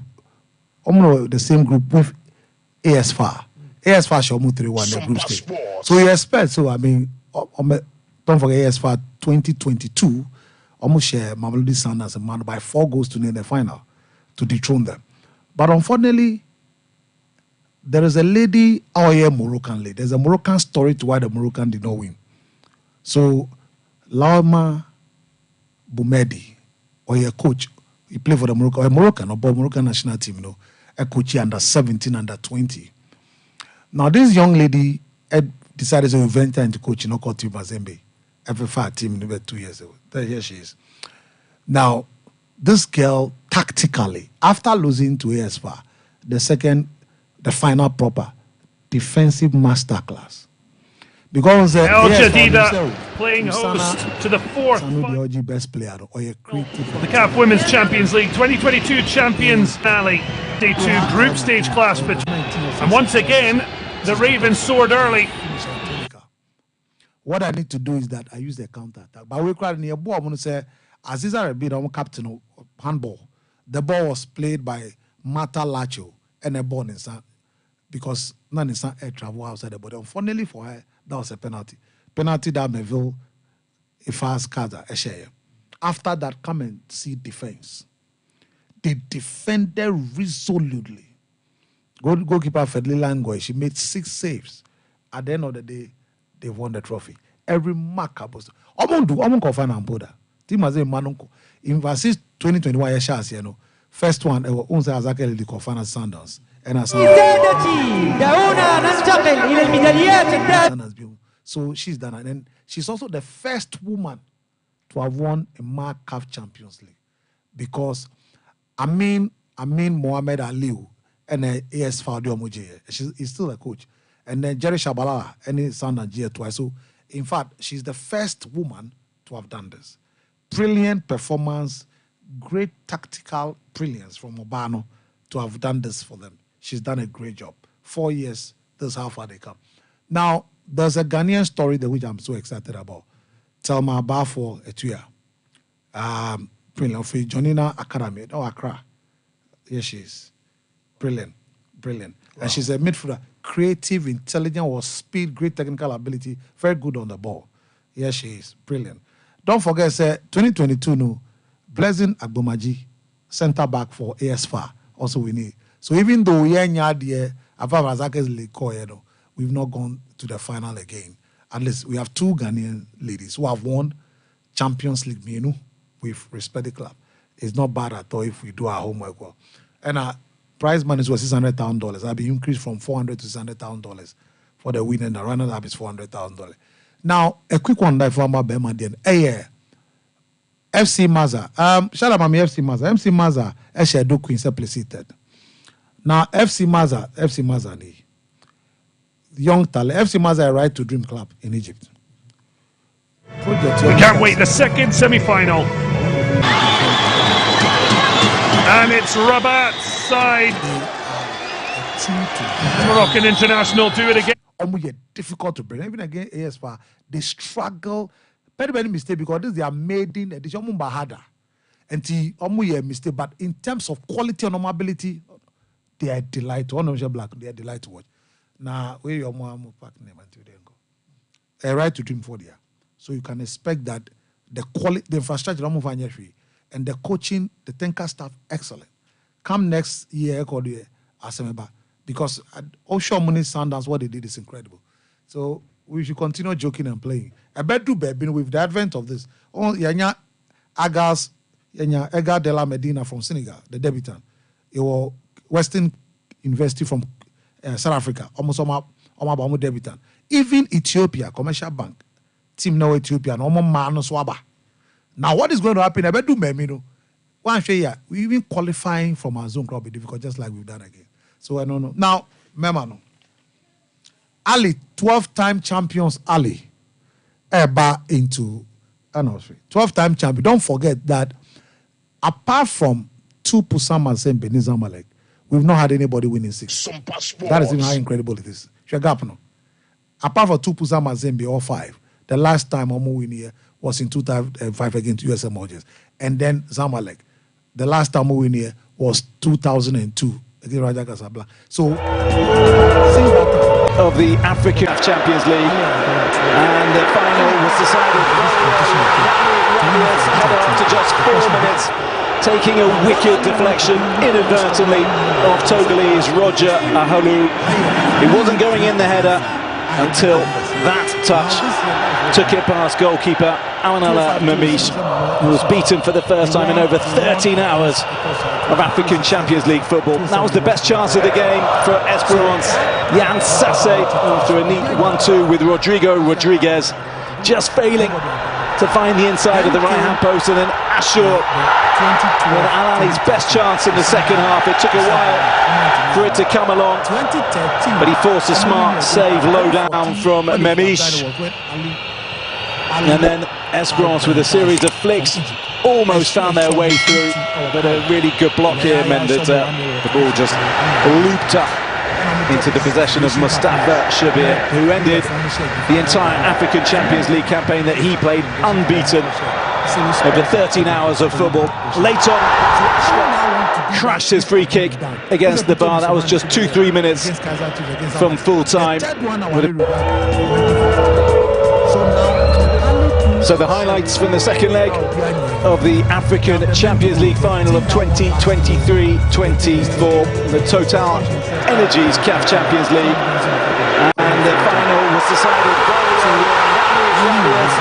the same group with AS4. AS4 shot 3-1 the group stage. So you expect, don't forget AS4 2022, almost share Mamelodi Sundowns as a man by 4-0 in the final to dethrone them. But unfortunately, there is a lady, Moroccan lady. There's a Moroccan story to why the Moroccan did not win. So, Lauma Boumedi, or your coach, he played for the Moroccan national team, a coach under 17, under 20. Now, this young lady decided to venture into coaching, called Team Mazembe, FFR team, 2 years ago. Here she is. Now, this girl, tactically, after losing to ASFA, the final proper defensive masterclass. Because El Jadida playing host to the fourth best player or a the CAF Women's Champions League 2022 champions finale, day 2 group stage clash. And once again, the Ravens soared early. What I need to do is that I use the counter attack. But we cried near ball. I'm going to say, Aziza Rebid, captain of handball. The ball was played by Mata Lacho and a ball in San, because none in San air travel outside the body. Unfortunately for her, that was a penalty. Penalty that Melville, a fast carder, a share. After that, come and see defense. They defended resolutely. Goalkeeper Fedli Langoy, she made 6 saves. At the end of the day, they won the trophy. Every mark was. I'm confirm and Boda. Team as a manunko. In versus 2021, first one, Unza Azakeli the confirm as Sundowns. So she's done, and then she's also the first woman to have won a MAC CAF Champions League, because Amin Mohamed Aliu and AS Faudio Mujie, he's still a coach, and then Jerry Shabalala and his son Nigeria twice. So in fact, she's the first woman to have done this. Brilliant performance, great tactical brilliance from Obano to have done this for them. She's done a great job. 4 years, this is how far they come. Now, there's a Ghanaian story that which I'm so excited about. Telma Bafo Etuya. Brilliant. For Jonina Academy. Oh, Accra. Here she is. Brilliant. Brilliant. Wow. And she's a midfielder. Creative, intelligent, with speed, great technical ability, very good on the ball. Here she is. Brilliant. Don't forget, 2022, Blessing Agbomaji, centre back for ASFA, also we need. So even though we've not gone to the final again, at least we have 2 Ghanaian ladies who have won Champions League with respected club. It's not bad at all if we do our homework well. And our prize money was $600,000. That'll be increased from $400,000 to $600,000 for the winner, and the runner-up is $400,000. Now, a quick one that for my Bema FC Maza. Shout out my FC Maza. FC Maza, Eshedo Queen, selected. Now, FC Maza, young talent. FC Maza are right to Dream Club in Egypt. We can't wait. The second semi-final. And it's Rabat's side. Moroccan international do it again. Difficult to bring. Even again, ASFA, they struggle. Very mistake because this is their maiden edition. And the mistake, but in terms of quality and ability, they are delight. One of them black, they are delight to watch. Now, where your mom pack name until then go. A right to dream for there. So you can expect that the quality, the infrastructure, and the coaching, the technical staff, excellent. come next year, because Osho Money Sundowns, what they did is incredible. So we should continue joking and playing. I bet do better with the advent of this. Oh, Yanya Agas, Yanya Edgar de la Medina from Senegal, the debutant. It was Western University from South Africa, almost debutant. Even Ethiopia, Commercial Bank, team now Ethiopia, no more man swaba. Now what is going to happen? I bet do better. One share, we even qualifying from our zone crowd be difficult, just like we've done again. So I don't know. Now, Memano. Ali, 12-time champions Ali. Eba into 12-time champion. Don't forget that apart from 2 Pusama and Beniza Malek, we've not had anybody winning 6. Sompa That is even how incredible it is. Shagapno. Apart from 2 Pusama and Zembe or 5, the last time Omo win here was in 2005 against USM Orges. And then Zamalek. The last time we win here was 2002 against Raja Casablanca. So, of the African Champions League, and the final was decided after just 4 minutes, taking a wicked deflection inadvertently off Togolese Roger Ahalu. It wasn't going in the header until that touch took it past goalkeeper Amanala Mamish, who was beaten for the first time in over 13 hours of African Champions League football. That was the best chance of the game for Esperance. Jan Sasse, after a neat 1-2 with Rodrigo Rodriguez, just failing to find the inside of the right-hand post, and then Ashur with Al-Ali's best chance in the second half. It took a while for it to come along, but he forced a smart save low down from Memish. And then Esperance, with a series of flicks, almost found their way through, but a really good block here meant that the ball just looped up into the possession of Mustafa Shabir, who ended the entire African Champions League campaign that he played unbeaten over 13 hours of football. Late on, crashed his free kick against the bar. That was just 2-3 minutes from full time. So the highlights from the second leg of the African Champions League final of 2023-24, the Total Energies CAF Champions League, and the final was decided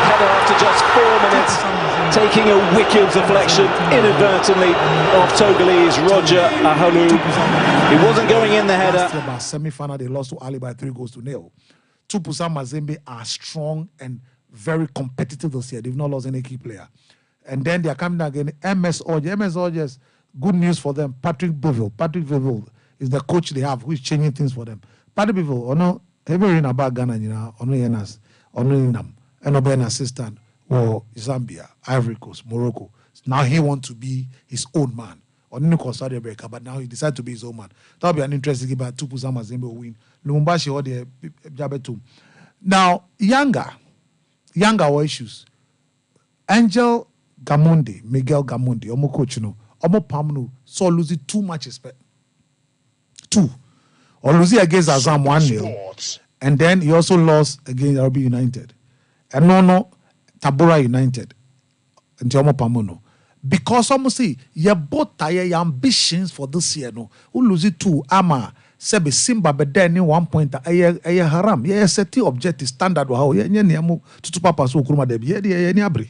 header after just 4 minutes, taking a wicked deflection inadvertently off Togolese Roger Ahalu. It wasn't going in the header. Semi-final, they lost to Ali by 3-0. Tupusa Mazembe are strong and very competitive this year. They've not lost any key player. And then they are coming again. MS Orges, good news for them. Patrick Beville is the coach they have who is changing things for them. Patrick Beville, every in about Ghana, only them, and an assistant or Zambia, Ivory Coast, Morocco. Now he wants to be his own man. Saudi Arabia, but now he decided to be his own man. That would be an interesting game. But Tupu Zamazembe will win. Lumumbashi or the Jabetum. Now, younger issues. Miguel Gamondi, Omo coach, Omo Pamno, so losing too much respect. 2. Or losing against Azam 1-0. And then he also lost against RB United. And no, Tabora United. And Omo Pamono. Because almost say, you both tired your ambitions for this year, no. Who lose it 2, Ama. Sebe Simba be then in 1 point aye haram ye set objective standard wa ho ye niamu tutu papa so kuruma de bi ye ni abri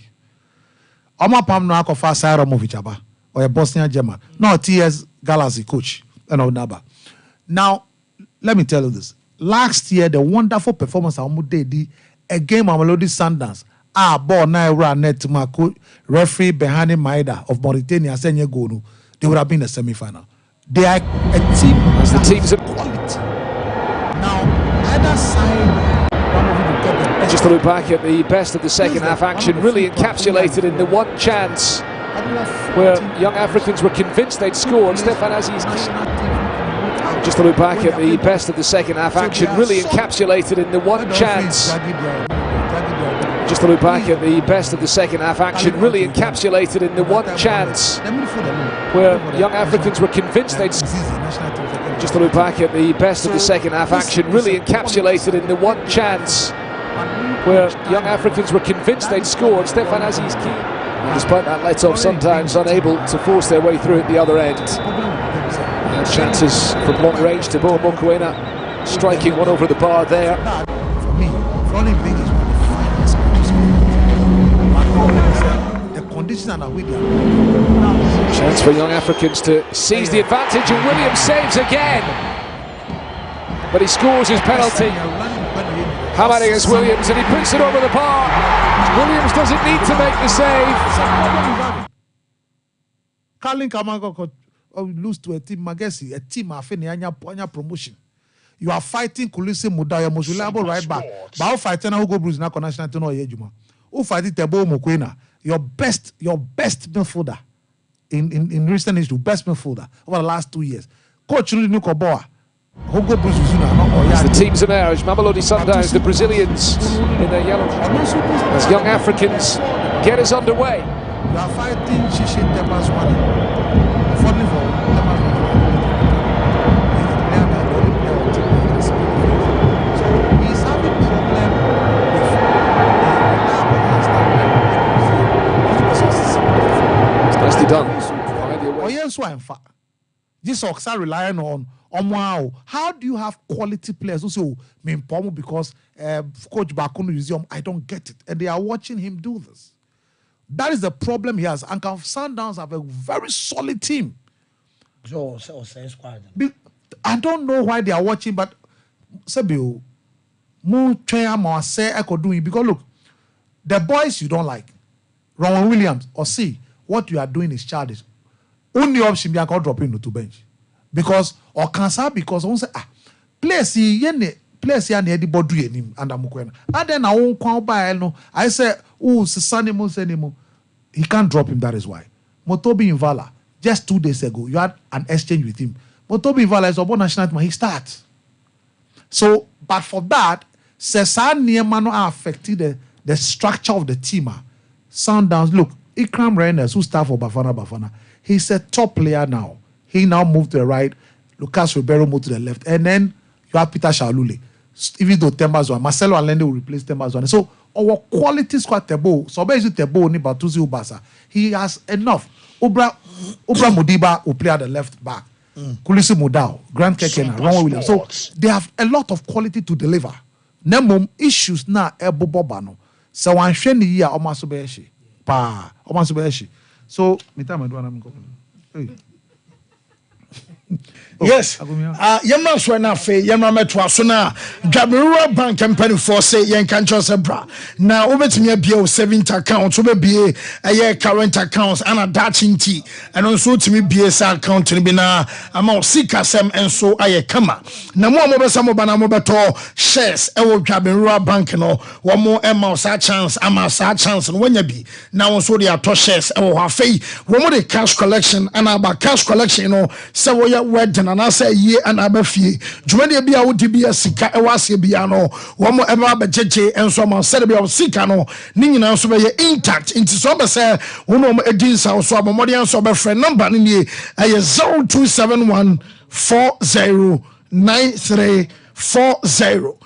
Oma pam no akofa Sairomovic aba or a Bosnian German no TS Galaxy coach and Naba. Now let me tell you this, last year the wonderful performance Amu did a game Mamelodi Sundowns ball na run net ma coach referee Behani Maida of Mauritania senye go, they would have been a semi-final. They are a team. The teams of quality. Now, either side, one of them got the best. Just to look back at the best of the second half action, really encapsulated in the one chance where young Africans were convinced they'd scored. Stefan Aziz. Just to look back at the best of the second half action, really encapsulated in the one chance. Just to look back at the best of the second half action, really encapsulated in the one chance where young Africans were convinced they'd. Just to look back at the best of the second half action, really encapsulated in the one chance where young Africans were convinced they'd scored. Stefan Aziz key. Despite that let-off, sometimes unable to force their way through at the other end. Chances from long range to Bo Mokoena, striking one over the bar there. For me, running big is one of the finest matches. The conditions are with you. Chance for young Africans to seize the advantage, and Williams saves again. But he scores his penalty. Hammered against Williams, and he puts it over the bar. Williams doesn't need to make the save. Carlin Kamago lose to a team Magesi, a team Afeni promotion. You are fighting Kulisi Mudaya Musulabo right back. But fighting Hugo Bruce na national to know Yejuma. Who fighting Tebo Mokoena? Your best midfielder in recent history, best midfielder over the last 2 years. Coach Rudy Nukoboa. Hugo Bruce as the teams emerge, Mamelodi Sundowns, the Brazilians in their yellow, as young Africans get us underway. You are fighting Shishi Tebaswani. Falling for so he's having a problem with nicely done. Oh, yes, why in fact. This Oxa relying on wow. How do you have quality players who say, because Coach Bakunu Museum, I don't get it. And they are watching him do this. That is the problem he has. And Sundowns have a very solid team. I don't know why they are watching, but because look, the boys you don't like, Ron Williams, or see, what you are doing is childish. Only option I can drop into bench. Because or cancer because on say place here na the body him and Amukwena. And then I won't come by no. I say, oh, Sanimo, he can't drop him, that is why. Motobi Invala, just 2 days ago, you had an exchange with him. Motobi Invala is a national team, he starts. So, but for that, Cesar Niemano affected the structure of the team. Sundowns, look, Ikram Reynolds, who started for Bafana, he's a top player now. He now moved to the right. Lucas Ribeiro moved to the left. And then you have Peter Shalule. Even though Tembazwan, Marcelo Allende will replace Tembazwan. So our quality squad Tebo, so basically Tebo ni Batuzi Ubasa. He has enough. Obra Mudiba will play at the left back. Kulisi Mudao, Grant Kekena, Ron Williams. So they have a lot of quality to deliver. Nemum issues na Ebo Bobano. So one sheni ya Omasubeshi. Pa Omasubeshi. So mitama do anam go. Yes. Yemma so na fe yemma meto aso na Dwamerua Bank company for say yen kan chose bra. Na obetumi abia o savings account so be bie current accounts ana dachinti and also tumi bie sa account ni bi na ama o sikasem enso aye kama. Na mo besa mo bana mo beto shares e wo Dwamerua Bank no wo mo ema sa chance ama sa chance no wanya bi na won so dey ato shares e wo afei wo mo dey cash collection ana ba cash collection no se wo ya wedding and I say ye and abafie dwumade bia wo dibia sika e wase bia no wo mo eba bejeje enso ma se bia wo sika no ni nyina so be intact into so be say wo no mo edin sa so abomode enso be friend number ni nie 0271409340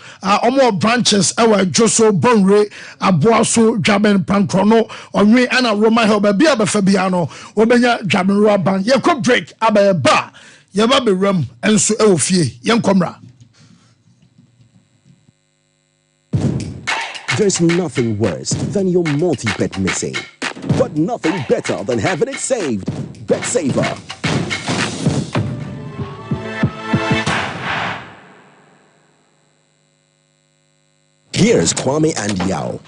omo branches our Joso Bonre Aboaso Dwaben Pankrono onwe ana Roma Helba bia be fa bia no obenya Dwabenrua Ban ye ko break abeba Yaba be ram enso e ofie yenkomra. There's nothing worse than your multi-bet missing, but nothing better than having it saved. Bet Saver. Here's Kwame and Yao.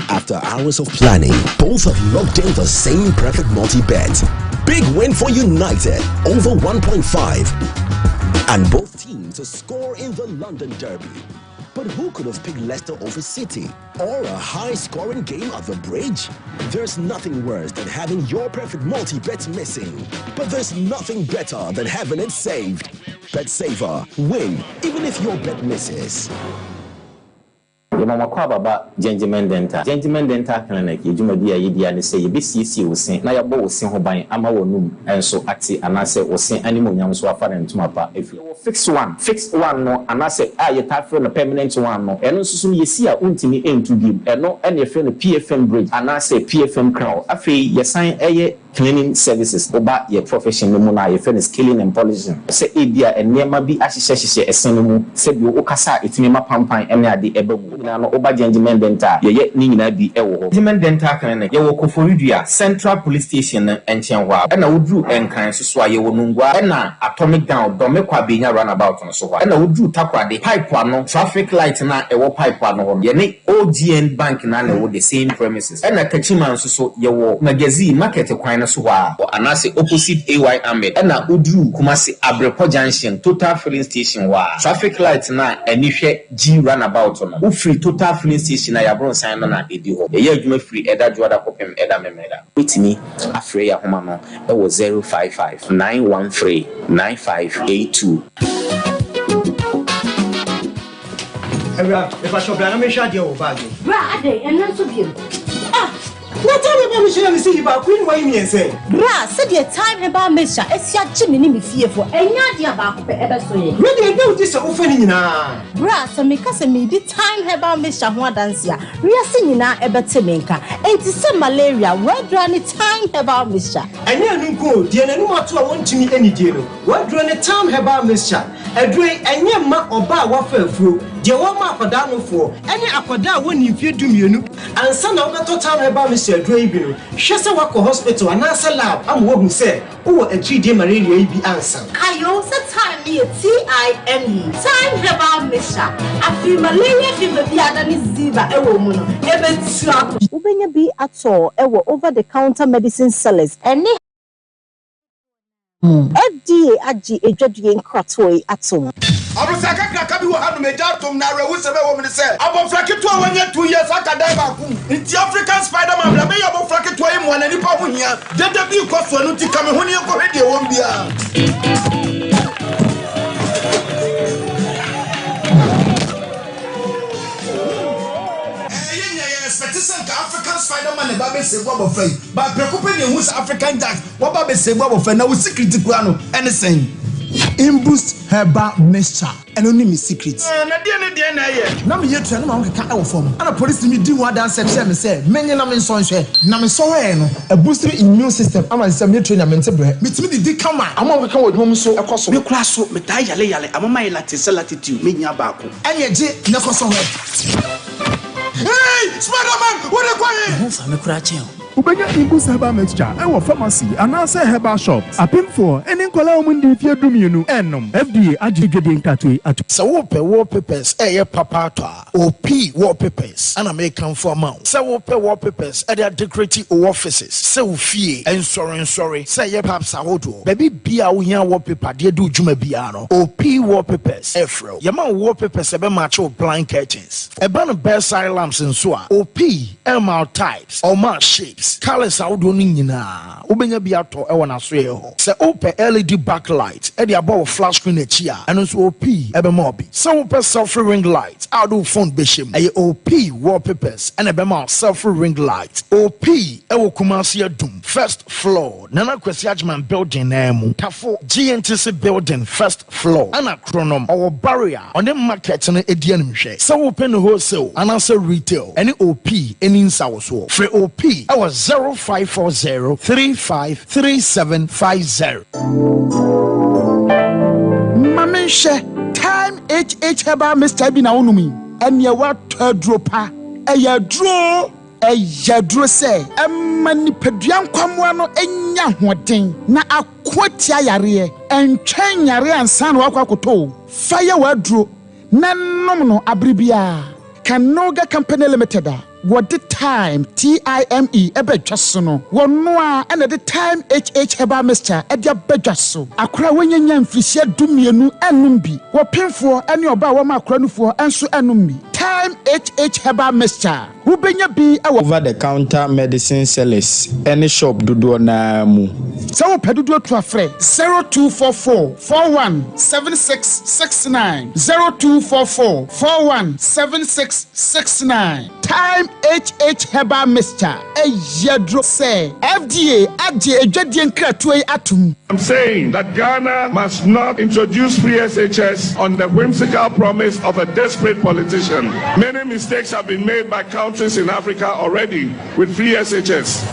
After hours of planning, both have locked in the same perfect multi-bet. Big win for United, over 1.5. And both teams to score in the London Derby. But who could have picked Leicester over City? Or a high-scoring game at the Bridge? There's nothing worse than having your perfect multi-bet missing. But there's nothing better than having it saved. Bet Saver. Win, even if your bet misses. mama kwa baba gentleman dental clinic ejuma bi ayedi ane say yebesiesie wosen na yabo wosen ho ban ama wonum enso ate anase wosen animonyam so afa na ntuma pa efi fix one no anase aye tafre no permanent one no eno susu yesi a untimi entu bi eno ene fe no PFM bridge anase PFM crown afi yesan eye cleaning services oba ye profession no mu na ye fe no scaling and polishing se ebia enema bi ahyehyehye esen no mu se bi okasa etimi mapampan ene ade ebagu na no oba gentleman dental ye ni nyina bi ewo ho gentleman dental clinic ye wo Koforidua Central Police Station enchen ho na wodru enkan so ye wo nungwa na atomic down domekwa benya runabout no so ho na wodru takwade pipe ano traffic light na ewo pipe ano ho ye ni OGN bank na wo the same premises na kachiman so ye wo magazine market kwan so ho anase opposite AY Ahmed na wodru Kumasi Abrepo Junction Total Filling Station wa traffic light na enihwe G runabout no wo free Total Filling Station na yabron san no na edi ho ye adwuma free eda joada kopem eda memeda witimi afre ya homa no e wo 055 913 9582 if I shop na me shade o bag bra ade enna so biem what time about me share me see about queen why me say bra said the time about me sha esia gimi ni me fie for enya dia ba ko pe ebe so ye me dey do this o fa ni nyina bra so me ka se me di time about me sha ho adanse a wiase nyina ebe te me nka enti se malaria wadra ni time about me sha enya nu ko die na nu mato a wontimi ani die no wadra ni time about me sha edre enya ma oba wa fa afuo die wo ma akoda no fo ene akoda woni mfie dumienu ansa na obeto time about me sha edre ibi no hwe se wako hospital anasa lab am wo hu se wo atwide malaria ibi ansa ayo se time ni TIME time about me sha afi malaria fi be biada ni ziva ewo mu no ebe tua ubenya bi ato ewo over the counter medicine sellers ene FDA agi edwadue nkratoi ato Abusaka kraka bi wo hanu meja tom na rewu sebe wo mi se abofra keto a wanya 2 years aka dai ba ku nti African Spider-Man bla be ya abofra keto yi mo na nipa ho hia dede bi koso anu ti ka me ho ne ko hwede wo bia African Spider-Man ba be se bo fai ba preocupe ne hu African Jack wo ba be se bo fai na wo secret kura no anything in boost herbal mixture and only me secret na dia na ye na me yetua na ma nkeka e wo fom ana police mi di one dance tell me say menye na me nso hwe na me so we no a boost immune system ama say me yetua na me ntebre mitimi di kama ama nkeka wo dwom so ekoso me kura so me dai yale ama latitude me nya ba ko enye je na koso hwe hey Spider-Man what are you doing fa me kura chen Ubenya Imbus Herbal Mixture and pharmacy and answer herbal shops. A pin for any color mundi fear dumiunu enum. FDA agigedi nkatwe atu. So wallpapers papa OP wallpapers and American for mount. So wallpapers at their decorative offices. So fee and sorry. Say ye perhaps ahodo. Baby bia we wallpaper they do juma biano. OP wallpapers Efro. Yama wallpapers ebe macho blind curtains. Eba bedside lamps and so OP MR types or mark shapes. Colors out on nyina ubenya bi ato e wona so ye ho se open LED backlight e dey above flash screen e chia eno so OP e be mo bi se open self ring light out do phone be shim e OP wallpapers and e be mo self ring light OP e wo Kumasi Adum first floor Nana Kwesi Ajman building na mu tafo GNTC building first floor ana chronom or barrier on the market na edian hwe se open wholesale and also retail any OP any nsa so free OP our 0540-353750. Mamenche time HH herbal Mr. Bina unumi and ya wat dropa a ya dro say mani peduan kwamwano enya hoden na akwatia yare entwen yare ansan wakwakoto fire wadro na nomno abribia Kanoga Company Limited what the time TIME ebe dwasono wonno a na the time HH heba Mr. Edia bedwaso akora wonyanya mfirisia dumienu enum bi wo pemfo ene oba wo ma akora nufo enso enum bi time HH herbal mixture wobenya bi over the counter medicine sellers any shop dodo na mu so pedodo to afre 0244 417669 0244 417669 time HH herbal mixture yadro say FDA ade adwadie nkratoe atum. I'm saying that Ghana must not introduce free SHS on the whimsical promise of a desperate politician. Many mistakes have been made by countries in Africa already with free SHS.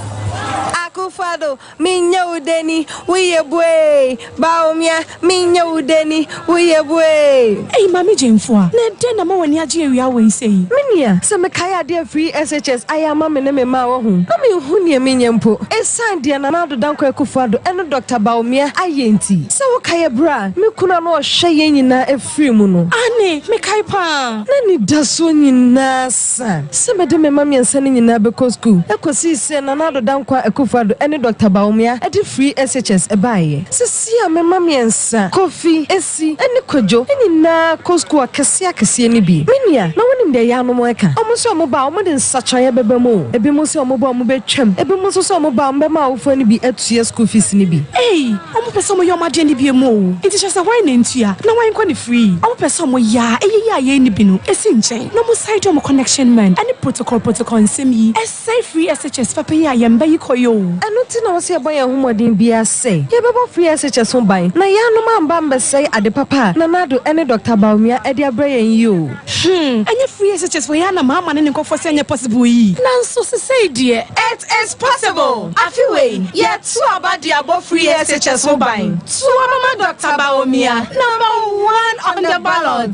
Akufado, minya udeni, uye bwe. Baumia, minya udeni, uye bwe. Hey, Mami Jemfua, na mawani aji area we say. Minya, se mekaya dia free SHS, ayama meneme mawo hu. Nami uhuni minya mpo. Esandi ananado danko Akufado, eno Dr. Baumia ayenti. Se wakaya bra, mikuna no sheye nyina efri mu no. Ane, mekai pa. Nani daso nyina sa. Se medeme mami ansani nyina beko school. Ekosi se nanado danko Akufado any Dr. Baumia edi free SHS ebaye. Sisi a me mami ensa. Kofi esi any kojo any na kosko akese ni bi. Minia na woni de ya no mo eka. Omo so omo ba omo de nsachaye bebe mo. Ebi mo so omo ba omo be twem. Ebi mo so omo ba omo be ma ofo ni bi etua school fees ni bi. Hey, omo pese omo yoma de ni bi mo. Enti chese why na ntua. Na why kwa ni free. Omo pese omo ya ye ni bi no. Esi nchen. Na mo side omo connection man. Any protocol nsem yi. Say free SHS papa ya yemba yi koyo. Anu ti na wose eboya humodin bia say. Ye bebo free SHS ho ban. Na ya no mamba mbe say ade papa. Na nado any Dr. Baumia ede abrayen you. Any free SHS for ya na mama ne nkofo say anya possible yi. Na nso se say dear. It is possible. Afiwe, ye tu abadi abo free SHS ho ban. Tu mama Dr. Baumia, number 1 on the ballot.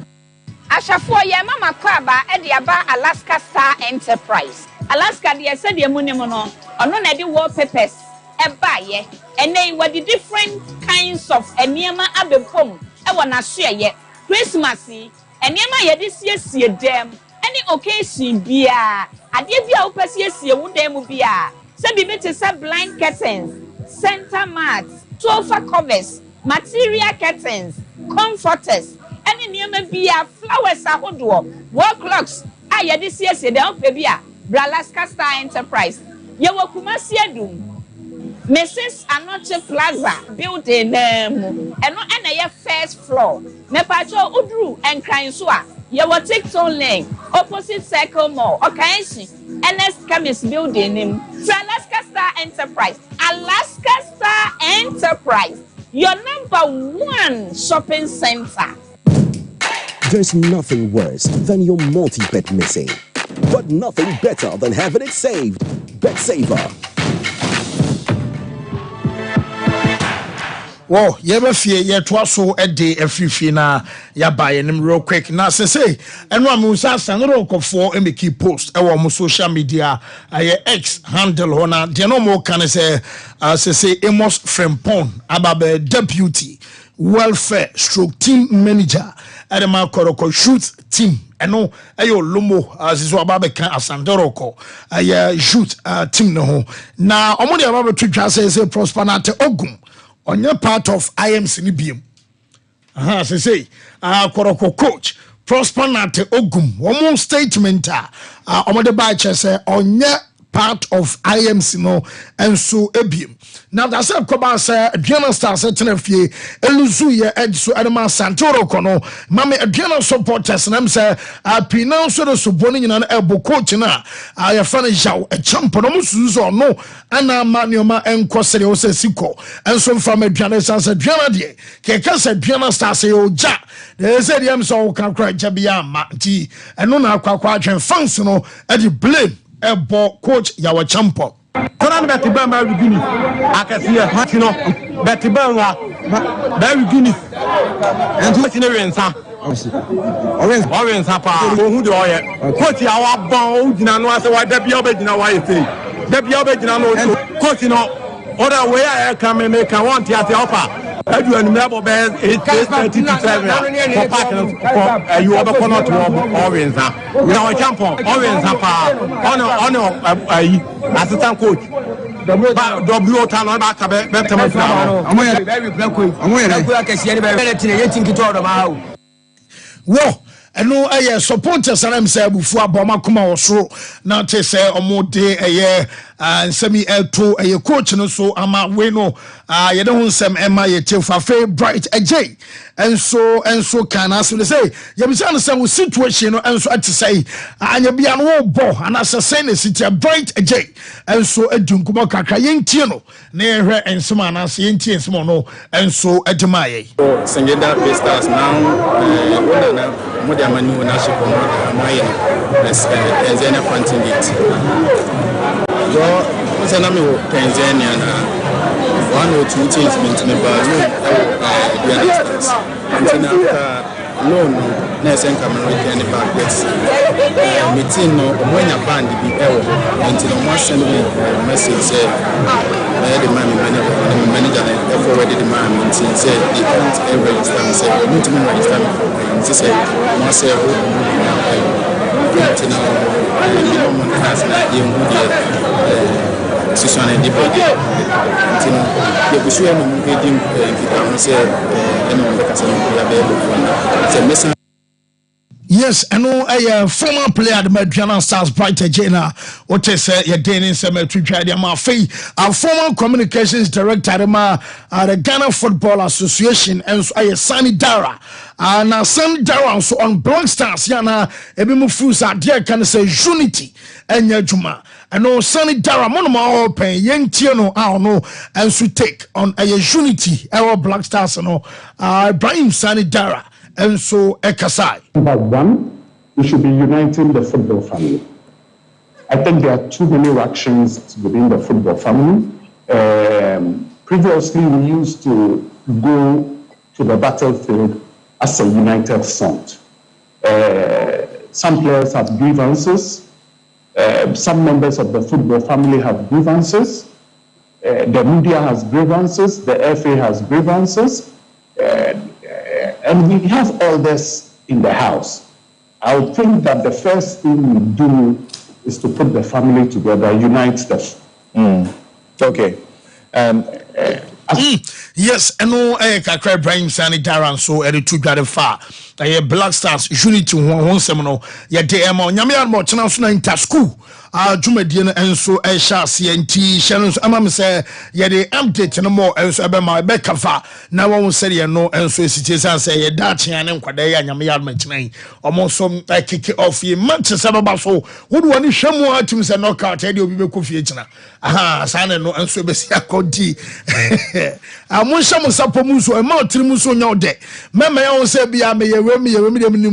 Ashafo ye mama kwaba e de aba Alaska Star Enterprise. Alaska de said the money no ono na de wallpapers e ba ye ene what the different kinds of eniema abepom e wona so ye Christmas eniema ye de siesie dem any occasion bia ade bia wo pasiesie wo dem bia se bi te se blind curtains, center mats, sofa covers, material curtains, comforters any niema bia flowers ahodo wall clocks aye de siesie dem pe bia Alaska Star Enterprise. Yewo Kumasi Adum. Mrs. Anoche Plaza building eno na ye first floor. Me pacho udru enkran so a yewo TikTok lane opposite Circle Mall. Okanshi NS Chemist building nim. Alaska Star Enterprise. Alaska Star Enterprise. Your number 1 shopping center. There's nothing worse than your multi-bet missing. But nothing better than having it saved. Bet Saver. Whoa, you ever fear yet was so a day a free fina ya buy him real quick. Now say and one musa sanroko for and keep post our social media X handle honor the no more can say Amos Frempon about deputy welfare stroke team manager at the Makoroko shoot team. Eno ayo lomo asiso ababe kan asandoroko shoot team no ho na omode ababe twitwa say prosper na te ogum onye part of IMC ni biem say koroko coach prosper na te ogum omo statement omode ba che say onye part of IMC no enso ebiem now that's a koba say Adriana Star setting fie eluzu ye edso adama santoro kono mame Adriana supporters nam say pina so the suboni nyina na ebo coach na ya fana jaw e champ no musuzo no ana ma nioma enkosere o se siko enso from Adriana Star say Adriana de ke ka say Adriana Star say oja they say dem so kan kra jabia ma ti eno na akwa atwen fans no e di blame ebo coach yawo champo Koran betiba ma wiguni akasiye hatino betiba wa ba wiguni entu tine wensa owensa pa ohun de oye coach yawo bon ogina no ase wa da bia obegina wa yete da bia obegina no coach no oda we ya ka me make want ya te offer adu anu me bo be 8:37 for parking for you over corner to owensa we are champion owensa pa ono assistant coach W Tano ba ka be tama fina wo ɛno ɛyɛ supporters anam sɛ abufu abɔma koma wɔ soro na te sɛ ɔmo de ɛyɛ nsɛmi ɛto ɛyɛ coach no so ama we no yɛde ho nsɛm ɛma yɛte fafe bright agye enso kana so de say yɛbisa no sɛ wo situation no enso ate sɛ anya bia no wo bɔ anasɛ sɛ ne sitia bright agye enso adunkumo kakra yɛntie no na yɛhwɛ ensɛm anasɛ yɛntie ensɛm no enso adwuma yɛ Singida Stars now wona mo de amani wona hye ko mo amaye no Tanzania continent yo what's na me wo Tanzania na 1 or 2 teams me ba no until loan na sen Cameroon can back yes meeting no omonya band bi ewo until no one send me message say the manager forward the man until say they can't register me say you need to register me say no say who until now minimum class na you situation and debate until the issue no getting kita say yes, I know a former player the Madriana Stars Bright Jena what say your Danish cemetery our former communications director the Ghana Football Association and Sunny Dara and Sunny Dara so on Black Stars yana ebimu fusa dear can say unity and Juma. I know Sunny Dara monoma open young Tiano I know and should take on a unity our Black Stars no Ibrahim Sunny Dara and so Ekasai. Number one, we should be uniting the football family. I think there are too many factions within the football family. Previously, we used to go to the battlefield as a united front. Some players have grievances. Some members of the football family have grievances. The media has grievances. The FA has grievances. And we have all this in the house. I would think that the first thing we do is to put the family together, unite them. Okay. Yes, I know Kakra Ibrahim Sani Daran so two far. Black Stars unity one seminal. Yama Nyamian Mochana in school. Jumedian and so CNT Shannon's Amam say the update no more else about my Beccafa. Now one will say no and so citizens say Dachian and Quadea Yamian Mentioning almost some kick it off ye Manchester so would one show more items and knockout you be confusion. Aha, Sana no and so Bessia Cody. I want some Sapomuso and Mount Trimuso no day. Mamma say be a me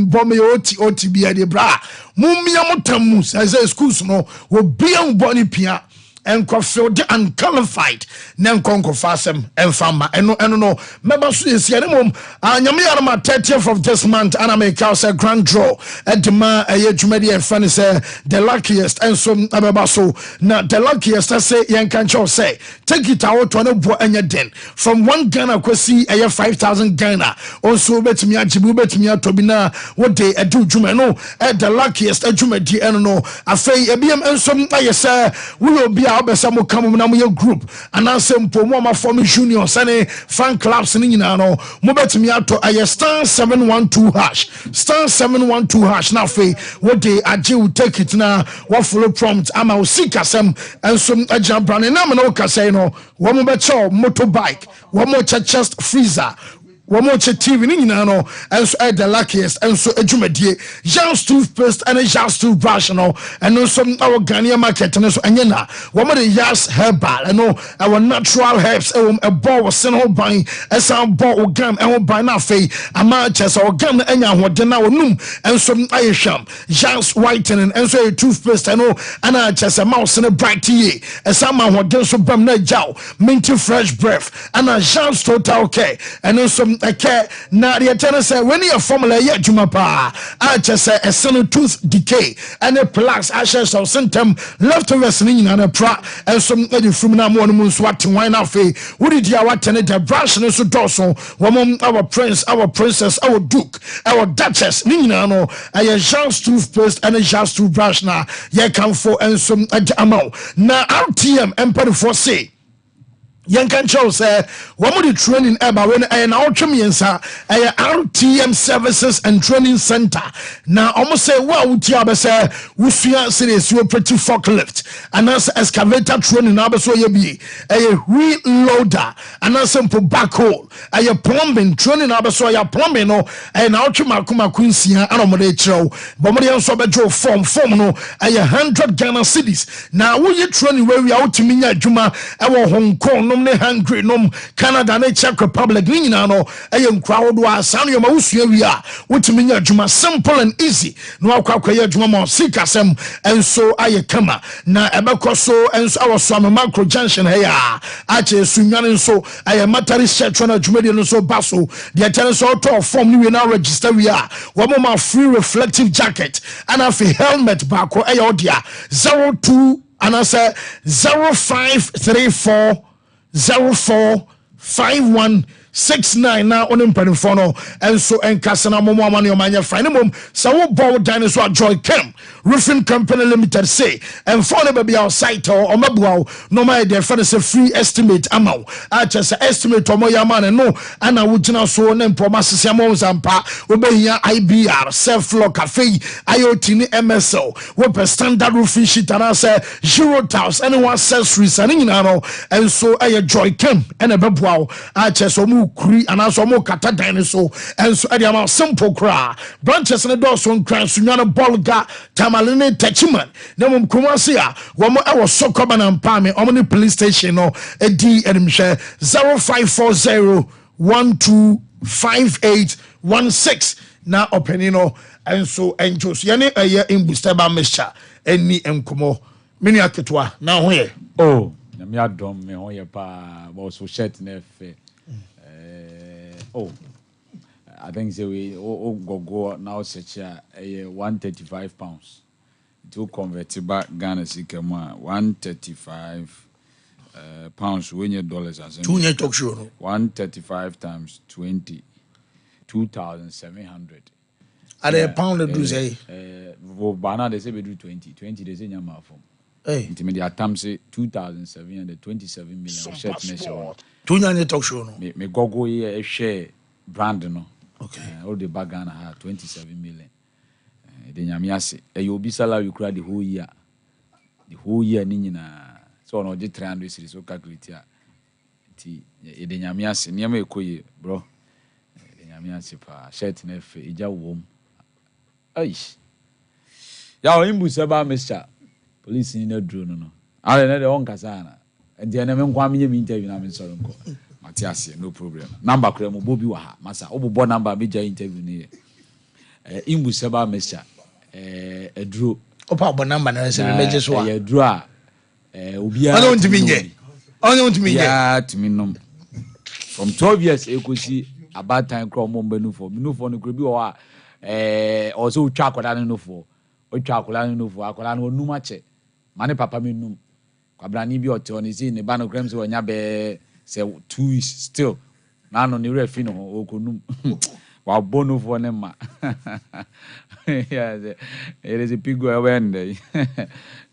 bomb oti be a de bra. Mumia Motamus as a school no will be on Bonnie Pia and Coffield unqualified Nan Conco Fasem and Fama and no members is Yanimum and Yamiama 30th of this month and I make house a grand draw at the ma a Jumedi and Fanny say the luckiest and some Ababaso not the luckiest I say Yankancho say take it out to an boy and your den from 1 Ghana Kwesi a 5,000 Ghana also bet me a Jibu bet me a Tobina what day a do Jumeno at the luckiest a Jumedi and no I say a BM and some I say we will be Abesamo come na mo group and asempo mo ma form junior sane fan clubs ni nyina no mo betimi ato aye star 712 hash star 712 hash na fe what dey age will take it na what follow prompt ama o sikasem enso agya brane na me no ka say no wo mo be cho motorbike wo mo chest freezer Wamoche TV ni nyina no enso the luckiest enso adwumadie Jans toothpaste and Jans toothbrush no eno so our Ghanaian market no so enye na wamo the Jans herbal eno our natural herbs a ball was sen ho ban esan ball ogam e ho ban na afei ama chese ogam na enya hode na wonum enso ayehwam Jans whitening enso a toothpaste eno ana chese mouse ne bright ye esan ma hode so bam na jaw minty fresh breath ana Jans total care eno so okay, now the attorney said when your formula yet jumapa, I just say a son tooth decay and a plaques ashes of symptom leftovers and a pra and some lady from now morning swat to wine off a would it ya what the brush and so dorsal woman our prince our princess our duke our duchess Nina no a Jean's toothpaste and a Jean's toothbrush now ye come for and some amount now RTM empire for say Yankan Chow say, one more training eba when I now chimiensa a RTM Services and Training Center. Now almost say, wow, Tiaba say, Wusia series, you pretty forklift, and as excavator training, Abaso Yabi, a reloader, and as simple backhoe, a plumbing training, Abaso, plumbing, no, and Alchimakuma Quincy, and Amodecho, Bomadian Sobejo form, no, a 100 Ghana cities. Now, will you training where we out to Minya Juma, our Hong Kong? Ne hungry nom Canada ne Czech Republic ni nyina no eyem crowd wa san yo ma usua wi a wotimi nya adwuma simple and easy no akwa ya adwuma ma sikasem enso aye kama na ebekoso enso awoso am macro junction he ya ache sunwane enso aye matari church na adwuma de no so baso de tell so to form ni we na register wi a wo ma free reflective jacket and a helmet back eye odia 02 and I say 0534 045169 now on Imperifono and so and Casana Momo Mani Omania Finamum, so bow dinosaur Joy Kem, Roofing Company Limited say, and for the baby outside or Mabuao, no my dear friend is a free estimate amount. I just estimate to Moya man and no, and I would not so name promises Yamos and Pa, obey IBR, self floor cafe, IoT MSO, with a standard roofing sheet and I say 0 tiles, anyone sells reselling and so I Joy Kem and a Babuao, I just Kri and also more kata dinosaur and so the amount simple cra branches and the doors on crans Sunyana Bolga Tamaline Techiman Namum Kumasia one more hour so common and Pame Omni police station or a D and share 0540 125816 now openino and so angels yani a year in Bustaba Mesha any enkumo mini aketwa now here oh me adom me hoye pa was so shirt na fe I think so we go now search 135 pounds to convert back Ghana sikema 135 pounds when your dollars as in 135 times 20 2,700 at a pound do say bana they say we do 20 they say nyama from intermediate attempts 2,727 million shirt nation Tunyanya talk show no. Me go here share brand no. Okay. All the bag Ghana had 27 million. The nyamiase. You be salary you cry the whole year. The whole year ni nyina. So no je 300 series so calculate ya. Ti the nyamiase nyama ekoye bro. The nyamiase pa shirt na fe eja wom. Aish. Ya o imbu seba Mr. Police ni na drone no. Ale na de on kasa and the enemy kwame me interview na me sorry nko Matias no problem number kra mo bobi wa ha masa obo number me ja interview ni imbu seba mesha edro opa bo number na se me so a edro a obi a on ntimi nge ya timi nom from 12 years ekosi about time kra mo mbenu for no kra bi wa also twa akoda no for o twa akoda no for akoda no numa che mane papa me num Abrani bi ote on is in the bano grams or nyabe say 2 weeks still. Na no ni refi no okonum. Wa bonu for nema. Yeah, it is a pig when day.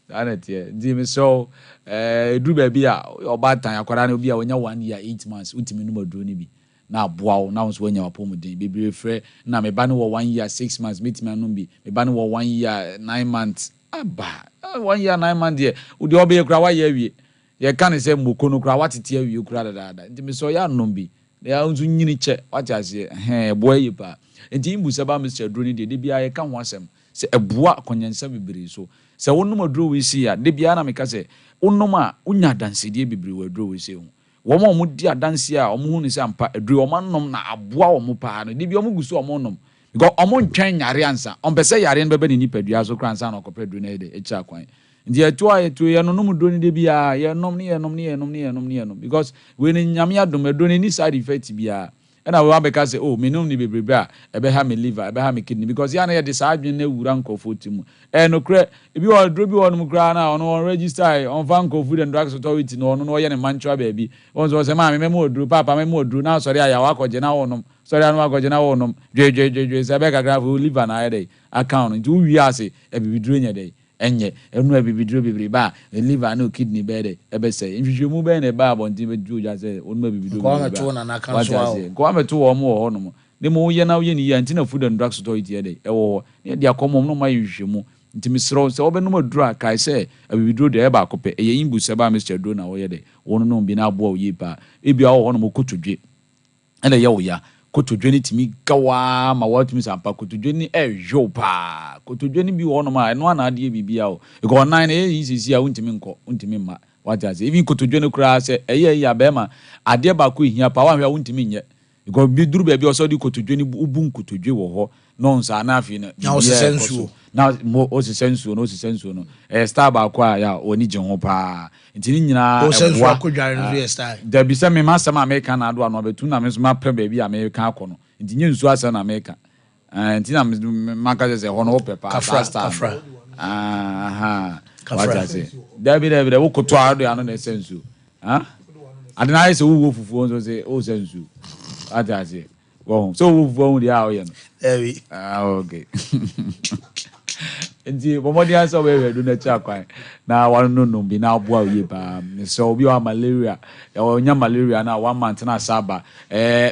That it so do baby or bad time akwara no bi a wonya 1 year 8 months utimi no maduro ni bi. Na boa na so wonya wapomuden bebre frɛ na me ba no 1 year 6 months metimi anum bi me ba no 1 year 9 months aba 1 year 9 months there udi obe kura wa ye wie ye kan say mokono kura watete awie kura dada ntimi so ya anum bi ya unzu nyini che wati ase boy yi pa enti imbu seba Mr. Droni de bia ye kan ho asem se eboa konyensa bibiri so se wonum aduro we si ya de bia na meka se wonum a unya dansede bibiri we aduro we si ho womo mo di adanse a omo hu ni se ampa aduro omo nom na aboa omo pa no de bia omo gusu omo nom because omo ntwen yare ansa ompese yare no bebe ni nipadua so kransa na okopeduro na de echa kwan ndi eto ye no nom droni de bia ye nom because we ni nyame adom droni ni side effect bia na we abeka say oh me nom ni bebrebe a ebe ha me liver ebe ha me kidney because ya na ye de sa adwen na wura nkofo timu no kre ebi o drobi wonum kra na on register on Vanco Food and Drugs Authority no ye ne manchwa baabi on so say ma me mo odru papa me mo odru na sorry aya wa koje na wonom sorry anu wa koje na wonom je se be kakra fo liver na ye dey account nti wi ase e bi dru nya dey enye enu abibiduro bibiri ba liver no kidney bed ebe say nhwehwemu be na ba abontin be ju ja say onu abibiduro ko ameto na na kan so awo ko ameto wo mo ho no mo ne mo ye na wo ye ni ya ntina food and drugs authority ye dey ewo ne dia komom no ma nhwehwemu nti misro se obenum aduru akai se abibiduro de eba akope eye imbu se ba Mr. Do na wo ye dey wono no bi na abo ye pa ebi a wo no mo kotodwe ene ye wo ya kotodwe ni timi gawa ma wo timi sampa kotodwe ni ejo pa kotodwe ni bi wo no ma eno ana ade bibia o e go nine na ye sisi a untimi nko untimi ma wajaze even kotodwe no kura se eye ya be ma ade ba ko hia pa wa hwa untimi nye go bi duru ba bi o so di kotodwe ni ubu nkotodwe wo ho no nsa na afi na na o sensu na mo o sensu no star ba kwa ya oni je ho pa ntini nyina o sensu akodware no star da bi se me masem America na ado ano betu na me so ma pre ba bi America akono ntinye nsu asa na America ntina maka se ho no pepa kafra aha kafra da bi wo koto ado ya no na sensu ade na se wo fufu so se o sensu ati well, so we've won the hour. Okay. Nti bomodi answer we do na chakwan na wan no bi na aboa ye ba me so bi o malaria e onya malaria na 1 month na saba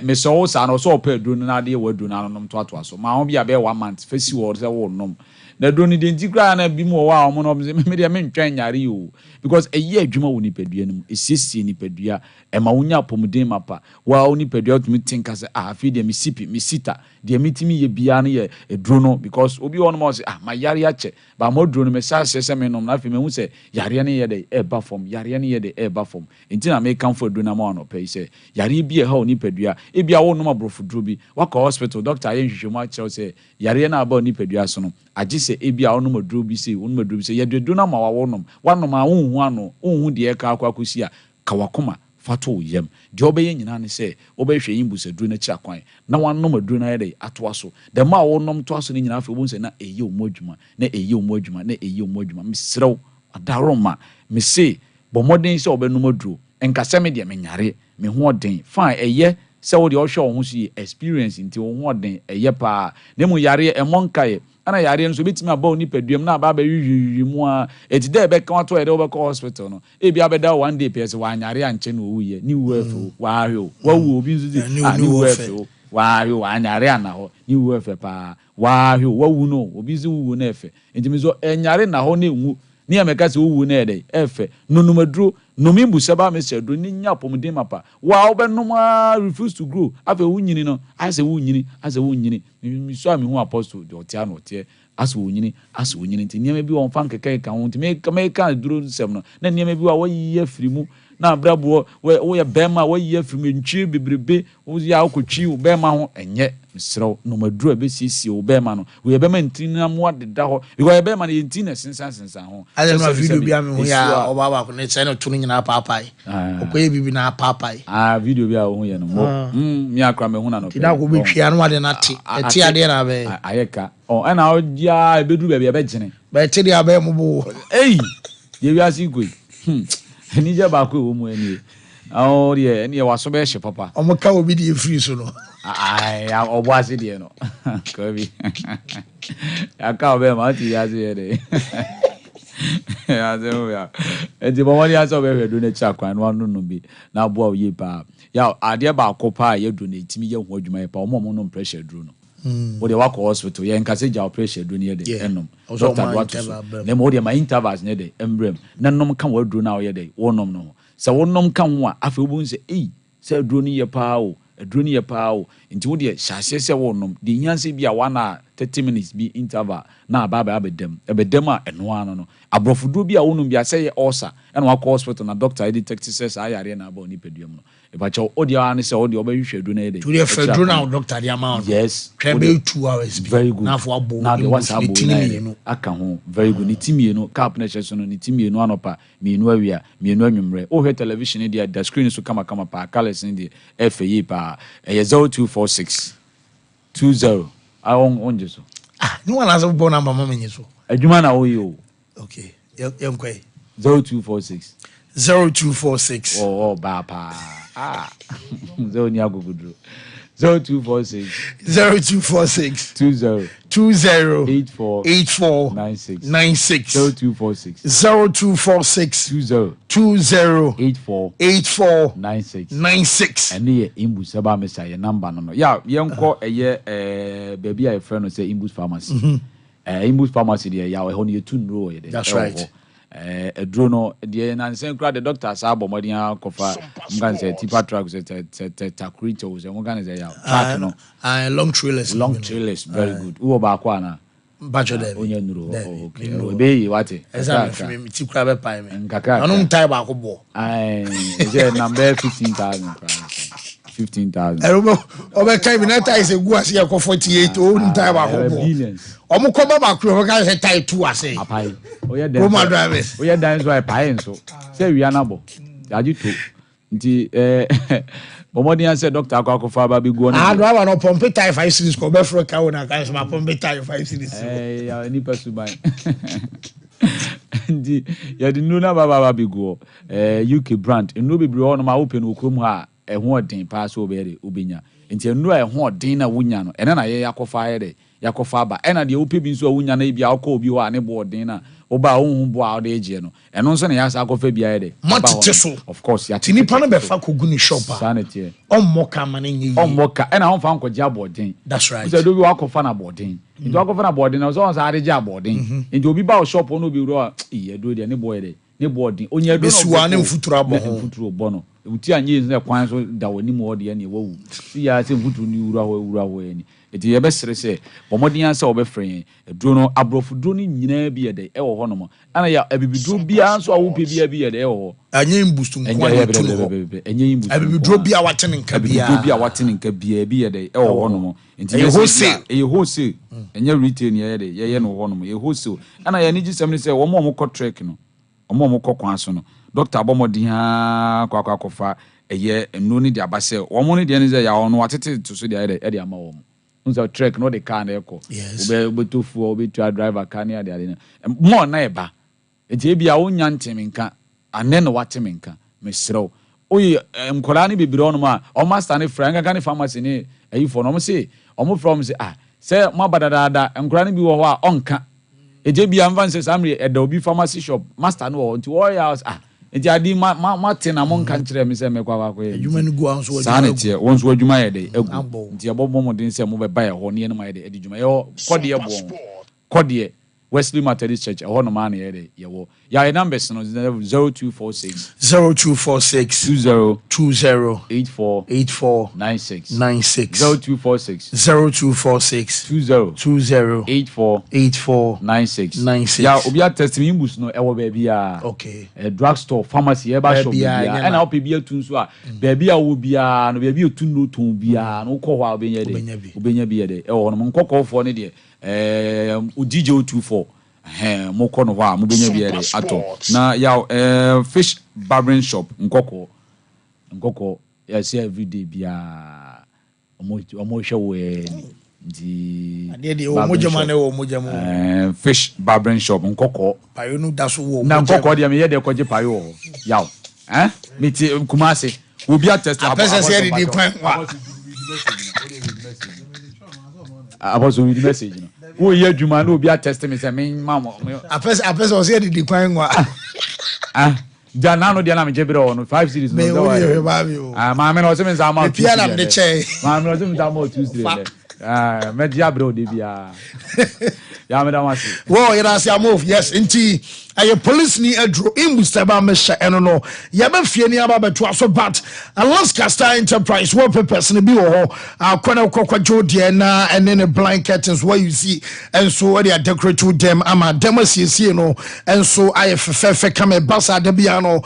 me so sa no so pe do na de wadu na no to aso ma ho bi abe 1 month fesi wo se wo nom na do ni de ntikra na bi mo wa mo no me de me ntwan nyare o because eye adwuma wo ni padua nim esiesie ni padua e ma wonya pomuden mapa wa wo ni padua to me tinka se afi de me sita de metimi ye bia na ye edro no because obi won mo se ma yare ache ba mo dro no me sa se me nom na afi me hu se yare ne ye de e ba form yare ne ye de e ba form enti na me kan for do na mo no pe se yare bi e ha oni padua e bia wo nom abrofo dro bi waka hospital doctor ye nhwehwemu a che se yare na aba oni padua so no agi se e bia wo nom dro bi se wo nom dro bi se ye do na ma wa nom wanom a unhu ano unhu de ka akwakosi a kawakoma fato yam de obeye nyina ne se obehwe yimbu se duru na chi akwan na wanom aduru na yede ato aso de ma wonom to aso ne nyina afi obun se na eye omodwuma na eye omodwuma na eye omodwuma misrew adaroma me se bomoden se obenum aduru enkase me de me nyare me ho oden fine eye se wo de ohwe wo ho so experience nti wo ho oden eye pa ne mu yare emonkae ana yare nso betimi aba oni paduam na aba yiyi mu a etide be kan to ede obekọ hospital no e bia be da one day pese wa nyare anche no wuye ni wuefe wa ahwe wa wu obi nso ni wuefe wa ahwe wa nyare ana ho ni wuefe pa wa ahwe wa wu no obi nso wu na efe ntimi so enyare na ho na enwu ni ameka se wu na ede efe nonumaduro nomimbu seba Mr. Do ni nya pomden mapa wa obenum refuse to grow afa wu nyini no ase wu nyini mi so ami hu apostle de otia no tie ase wu nyini nti niam bi won fan keke ka hu nti me ka duro nsem no na niam bi wa wayi afiri mu na abrabo wo ye bema wayi afiri mu ntwi bebrebe wo ya akotwi wo bema ho enye misrew nomaduro be sisi wo bema no wo ye bema ntina mu adeda ho wo ye bema na ntina sensan ho ale no video bi am hu ya obaba ko ne se no tunu nyina papai okoye bibi na papai video bi a hu ye no mo mi akra me hu na no ti da ko be twia no ade na ti ade na be ayeka ena odia ebeduru be be gene be ti dia be mo bo ye wi asigwe ni je ba ko wo mu eni ye eni waso be hye papa o mo ka obi di free so no obo ase die no ko bi aka obe ma ti ya se de ya ze o ya enti bo woni aso be hwedo na cha kwan no no bi na abo ye pa ya ade ba ko pa ye do na itimi ye ho adwuma ye pa o mo no pressure duro no wo de wako hospital ye nkase ja pressure duro ne de enom doctor what na mo de ma intervals ne de embrem na nom kan wa duro na wo ye de wo nom no se wo nom kan ho a afa obu nse se duro ni ye pa o aduro ni ye pa o nti wo de hyase se wo nom de nyanse bi a 30 minutes bi interval na baba abedem a eno ano no abrofuduro bi a wonum bi ase ye ulcer na wako hospital na doctor detect says ayare na aba oni peduam no e ba che odi an se odi obehwehwe do na e dey to the fedro na doctor the amount yes be 2 hours very good na for abo na the what's abo na aka ho very good ni timie no cap na cheso no ni timie no anopa mienu awia mienu anwumre o he television dey the screen so kama pa colors in the FAE pa 0246 20 on jeso no one has a phone number mama nyeso adwuma na oyo okay yemkwai 0246 0246 ba pa zo ni agugudro 0246 0246 20 84 96 0246 20 96 and near Imbus about Messiah number no. Yeah, young call a year baby a friend say Imbus Pharmacy. Imbus Pharmacy there, ya only 2 row. That's right. A drone, the Nansen crowd, the doctor Sabo Modia Kofa, Mgan say Tipa trucks, Takritos, and Morgan is a long trailers. Very good. Uobakwana. Bacho de okay. Obey what it exactly. Tikrabe pie me. I don't tie back bo. Number 15,000. 15,000. Over time, that is a good as you 48. Don't tie back billions. Omo come back to guys tie 2 I say. Apai. Roma drivers. We are dance why pie so. Say we are nabo. Aji to. Nti Omodian said Dr. Akwakofa Babi go on. I do have no pompe tie 5 series ko be for ka wona guys ma pompe tie 5 series. Any person buy. Nti ya di no na baba Babi go. UK brand. No be bro no ma open okrom ha ho odin pa so be obenya. Nti enu ho odin na wunya no. Ena na ye yakofa ye de. Yakofa ba. Ena de ope bi so wunya na bia akọ obi ho ani bo odin na. Oba ohun bo a de je no eno nso na ya sa akofa bia ye de of course ya tini pa no be fa kogu ni shop sanity ommoka mane nyi ommoka ena hon fa nkoje abodin that's right so do bi wakofa na bodin nti wakofa na bodin na so ade je abodin nti obi ba shop no bi ro e do de ne boy de ne bodin onya do no suwa ne mfuturo abo mfuturo bo no uti anye ne kwan so da woni mo de ne wawu si ya se mfuturo ni wura ho ni eti ye be sere se bomodin ansa obefren eduro no abrofu duro ni nyina bi ye de e wo ho no mo ana ya abibiduro bia anso awupe bia bi ye de e wo anye imbustu nkwa enye imbustu abibiduro bia watene nka bia abibiduro bia watene nka bia bi ye de e wo ho no mo enti ye wholesale enye retail ni ye de ye no ho no mo ye wholesale ana ya ni gisem ni se wo mo ko trek no wo mo ko kwan so no doctor bomodin ha kwakofa eye enu ni de abase wo mo ni de ni se ya ono watete to so de ye de ama wo mo unso trek no the car na eko ube tofu ube to driver car na de mo na eba enti bia wonya ntemenka ane no watemenka mesrew oyi mkola ni bibire ono ma o master ni frank kan pharmacy ni ayi for no mo say o from say say mo badadada mkola ni bi wo ho a onka eje bia mvan say samre eda obi pharmacy shop master no nti wo ya enti adi ma tena mo nka nkire me se mekwa kwa adwuma ni go anso sanity wonso adwuma ye de egu nti ebobo mo den se mo be ba ye ho ne ma ye de edi dwuma yo kode Wesley Methodist Church ho no ma na ye de ye wo ya numbers no 0246 20 84 96 0246 20 84 96 ya obi attest me bus no e wo ba bia okay drugstore pharmacy e ba shop bia e na ope bia tu nso a ba bia wo bia no ba bia tu no ton bia no ko ho a obenya bia de e wo no nkokofo ne de udije 24 moko no wa mubenya bi ere ato na ya fish barbering shop nkoko ya see every day bia omo hwe we di ade de o mojama na o mojama fish barbering shop nkoko payo no daso wo na nkoko de me ye de koje payo yaw miti kumase obi attest apesa se de kwan wa about with message no wo ye adwuma na obi attest me say me mama apesa o say di kwan wa jana no dia na me jebere o no 5 series no da wa ma me no say me say am pia na me che ma me no say me say am 2 series me dia bro de bia ya me da wasi wo ira say move yes nti aye police ni adro imbustaba mesha eno no ya ba fie ni aba beto aso but Alaska Star Enterprise what papers ni bi wo ho akwana kokwajo de na ene ne blankets where you see and so where they decorate them ama dem asiesie no and so aye fefe kama basa de bia no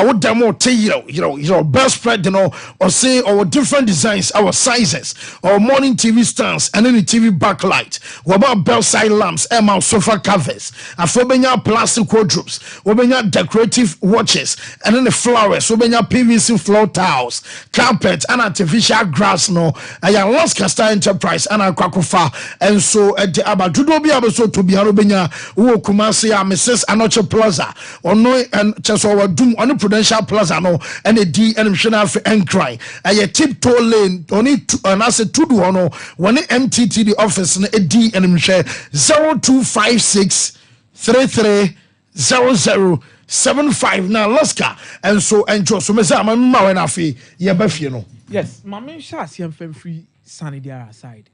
wo dem te you know best spread you know or say or different designs our sizes or morning TV stands and any TV backlight what about bell side light lamps, Emma sofa covers, Afobenya plastic wardrobes, Wobenya decorative watches, and then the flowers, Wobenya PVC floor tiles, carpet, and artificial grass. No, I am Lost Star Enterprise, and I Kwakofa, and so at the Abadudo be able to be Arubenya, who Kumasi, Mrs. Anoche Plaza, or no, and Chesawa Doom on the Prudential Plaza, no, and a D and Mshana and cry. I tiptoe lane, only and I said 2 to 1, when the MTT the office and a D and Mshana 0256 330075 now Laska, and so enjoy so Mesa Mama and Afi, Yabafino. Yes, Mamma Shas, young free Sunny Dara side.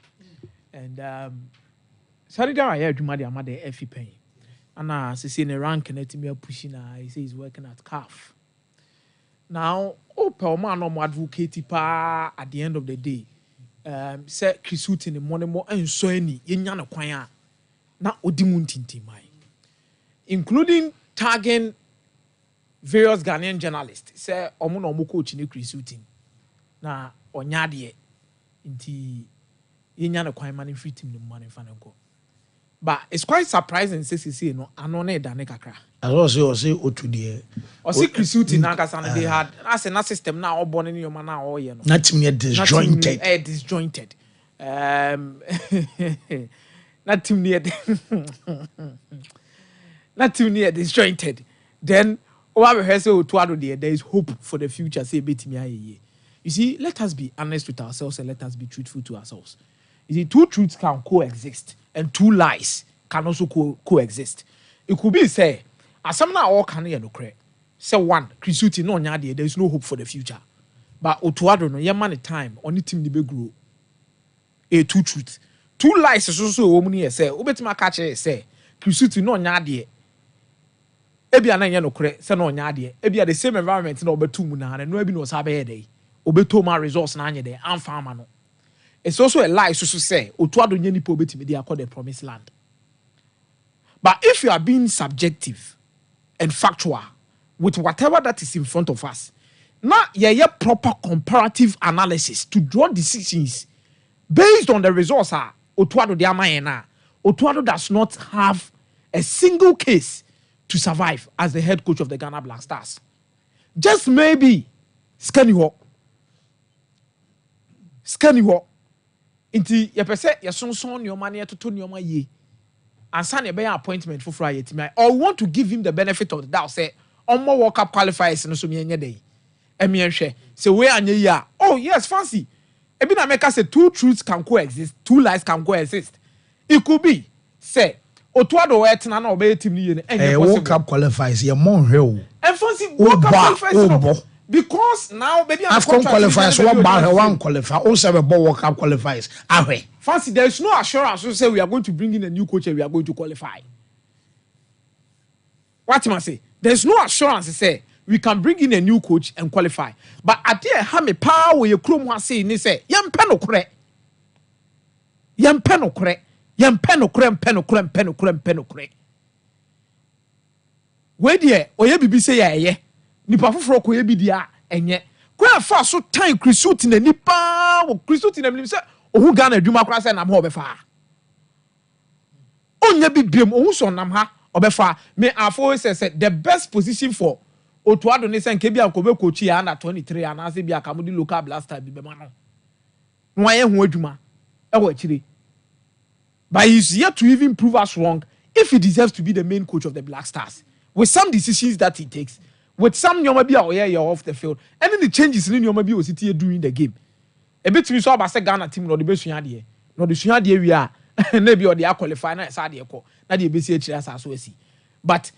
And Sunny Dara, I heard you, my mother, Effie Payne. And I see in a rank and let me pushing. I say he's working at CAF. Now, man, no more advocate at the end of the day. Say Chrisut in the morning more and so any in Yana Quaya. Now, Odimuntinti, including tagging various Ghanaian journalists. Say, Omono coach in Chrisutin. Na onyadie nti yenya na kwan man free team no man fa nko but it's quite surprising say no ano na da ne kakra also say otudie o say Chrisuti na kasa na they had as na system na obo ne yoma na o ye no na team disjointed disjointed na team near disjointed then over here say otuado there is hope for the future say betimi aye. You see, let us be honest with ourselves and let us be truthful to ourselves. You see, 2 truths can coexist and 2 lies can also coexist. It could be, say, as some now all can no credit. Say 1, Chrisuti no nyadi, there is no hope for the future. But Otuado no, yeah man time, only team the big grow. 2 truths. 2 lies is also woman say, Ubetima catch say, Chrisuti no nyadi. Ebia na no credit, say no nyadi. Ebia the same environment no be 2 muna, and no ebi no sabe day. Obetoma resource na anye de amfama no. It's also a lie so say otuado nye nipa obetimi dey call the promised land. But if you are being subjective and factual with whatever that is in front of us, now yeah proper comparative analysis to draw decisions based on the results are otuado de amayena. Otuado does not have a single case to survive as the head coach of the Ghana Black Stars. Just maybe Scanny inti ye pese ye sonson nyoma na yetoto nyoma ye ansa na be appointment for Friday timi or want to give him the benefit of the doubt say omo World Cup qualifiers no so me enye dey emi enhwe say we anye ya oh yes fancy ebi na make say 2 truths can coexist 2 lies can coexist it could be say otuado we tena na obe team ni ye enye possible World Cup qualifiers ye mon hwe o and fancy World Cup qualifiers because now baby AFCON qualifiers one qualify also have a World Cup qualifiers ahwe fancy there is no assurance to say we are going to bring in a new coach and we are going to qualify. What must say there is no assurance to say we can bring in a new coach and qualify but at the ha me power we krom ha say ni say yempe no kore we there oye bibi say ya nipa foforo ko ye bidia enye kwa fa so time Chrisuti na nipa wo Chrisuti na mlim se ohu Ghana adwuma kra se nam ha obefa onya bibiem ohu so nam ha obefa me afo say the best position for Otuado ne se nke bia ko be coach ya under 23 and as bia kamudi local blaster bi be ma no no aye hu adwuma e wo akire but he's yet to even prove us wrong if he deserves to be the main coach of the Black Stars with some decisions that he takes with some nyoma bi you're off the field and then the changes in nyoma bi o sit during the game a bit me so about Ghana team no the be sua de no the sua de wi a na bi o de qualify na sa de ko na de be si akira sa so asi but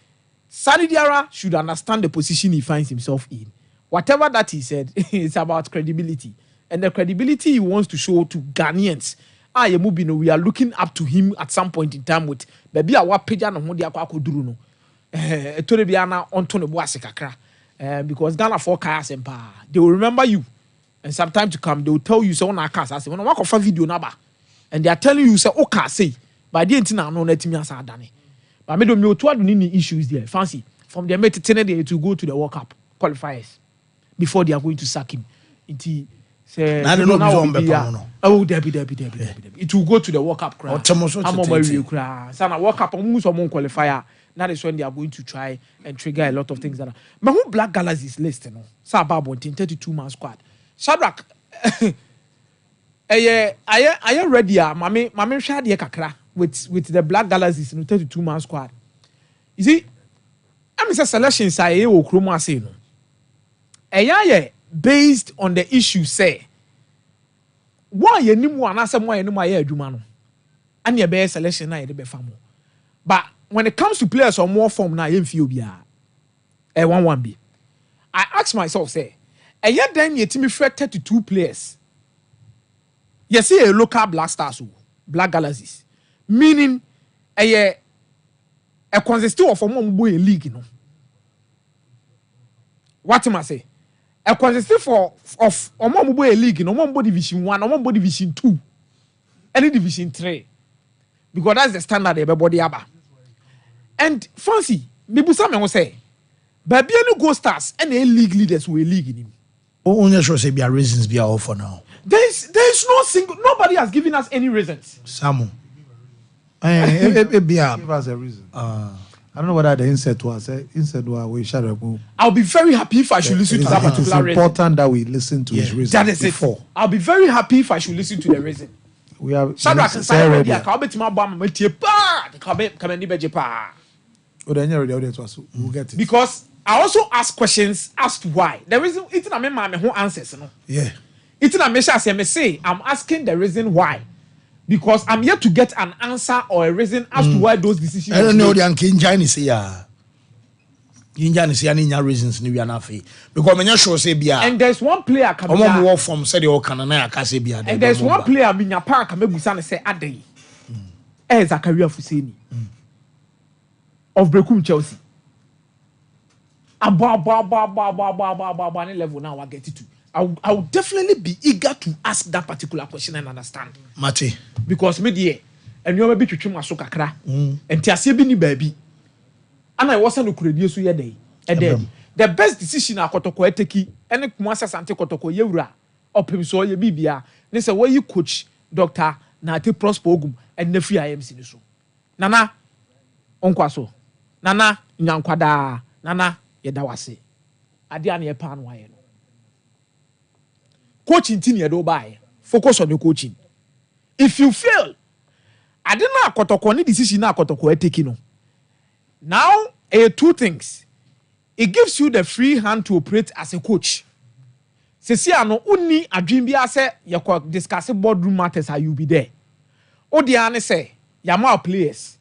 Sani Diarra should understand the position he finds himself in. Whatever that he said, it's about credibility. And the credibility he wants to show to Ghanaians. We are looking up to him at some point in time with baby our page and no. Because Ghana for Kayas Empire, they will remember you. And sometime to come, they will tell you so on our cast. I say, when I work for video number, and they are telling you, say, okay, say, but the internet no let me answer Danny. But I don't know any issues there. Fancy from their mate to go to the World Cup qualifiers before they are going to sack him. Say na de no be on be no. Oh, Debbie. It will go to the World Cup crowd. I'm on my real crowd. Sana World Cup on qualifier. That is when they are going to try and trigger a lot of things that are. But who Black Galaxies list, no? Sababo 32-man squad. Shadrach, I ready? Mame shadi kakra with the Black Galaxies in 32-man squad. You see, I'm a selection say o kromo ase no. Based on the issue say. Why you need one answer why you know my adwuma and your best selection na be famo. But when it comes to players on more form na yemfio bia 1-1 be. I ask myself say, then your team 32 players. You see a local Black Stars, Black Galaxies. Meaning a consistent of a league, you know. What am I say? A consistent of a league, no one division 1, no one division 2, any division 3. Because that's the standard everybody aba. And fancy, maybe some will say, but be no go stars and the league leaders will league in him. Only sure say be a reasons be all for now. There is no single, nobody has given us any reasons. Samu. Give us a reason. I don't know whether the insert was we shall go. I'll be very happy if I should listen to that particular reason. It's important that we listen to his reason. That is before. It. I'll be very happy if I should listen to the reason. We have Shadrach and Simon, we'll get it. Because I also ask questions as to why. The reason it's not my who answers, no. Yeah. It's not say I'm asking the reason why. Because I'm yet to get an answer or a reason as to why those decisions. I don't know the Kinjani say Kinjani say any reasons ni we are not free. Because many sure say bia. And there's one player coming. Omo from say the Okanana akase bia. And there's one player minya park amebusa say Adey. Zakaria Fuseni. Of Brekum Chelsea. Aba level now I get it to. I would definitely be eager to ask that particular question and understand. Mate. Because me and you be twitching maso kakra. And tiase bi ni baby. And I wasn't ukredie so yede. And then the best decision akotoko eteki ene kumasa sante kotoko yewura opem so ye bibia. Ne se wo yi coach Dr. Nate Prosper Ogum and ne free IMC ni so. Nana onkwaso. Nana nyankwada. Nana yedawase. Ade an ye pan wa ye. Coaching team you do buy. Focus on the coaching. If you fail, I didn't know kotoko ni decision na kotoko taking. Now, two things. It gives you the free hand to operate as a coach. Sesi ano uni adwin bia say you discuss boardroom matters how you be there. Odiane say yama players.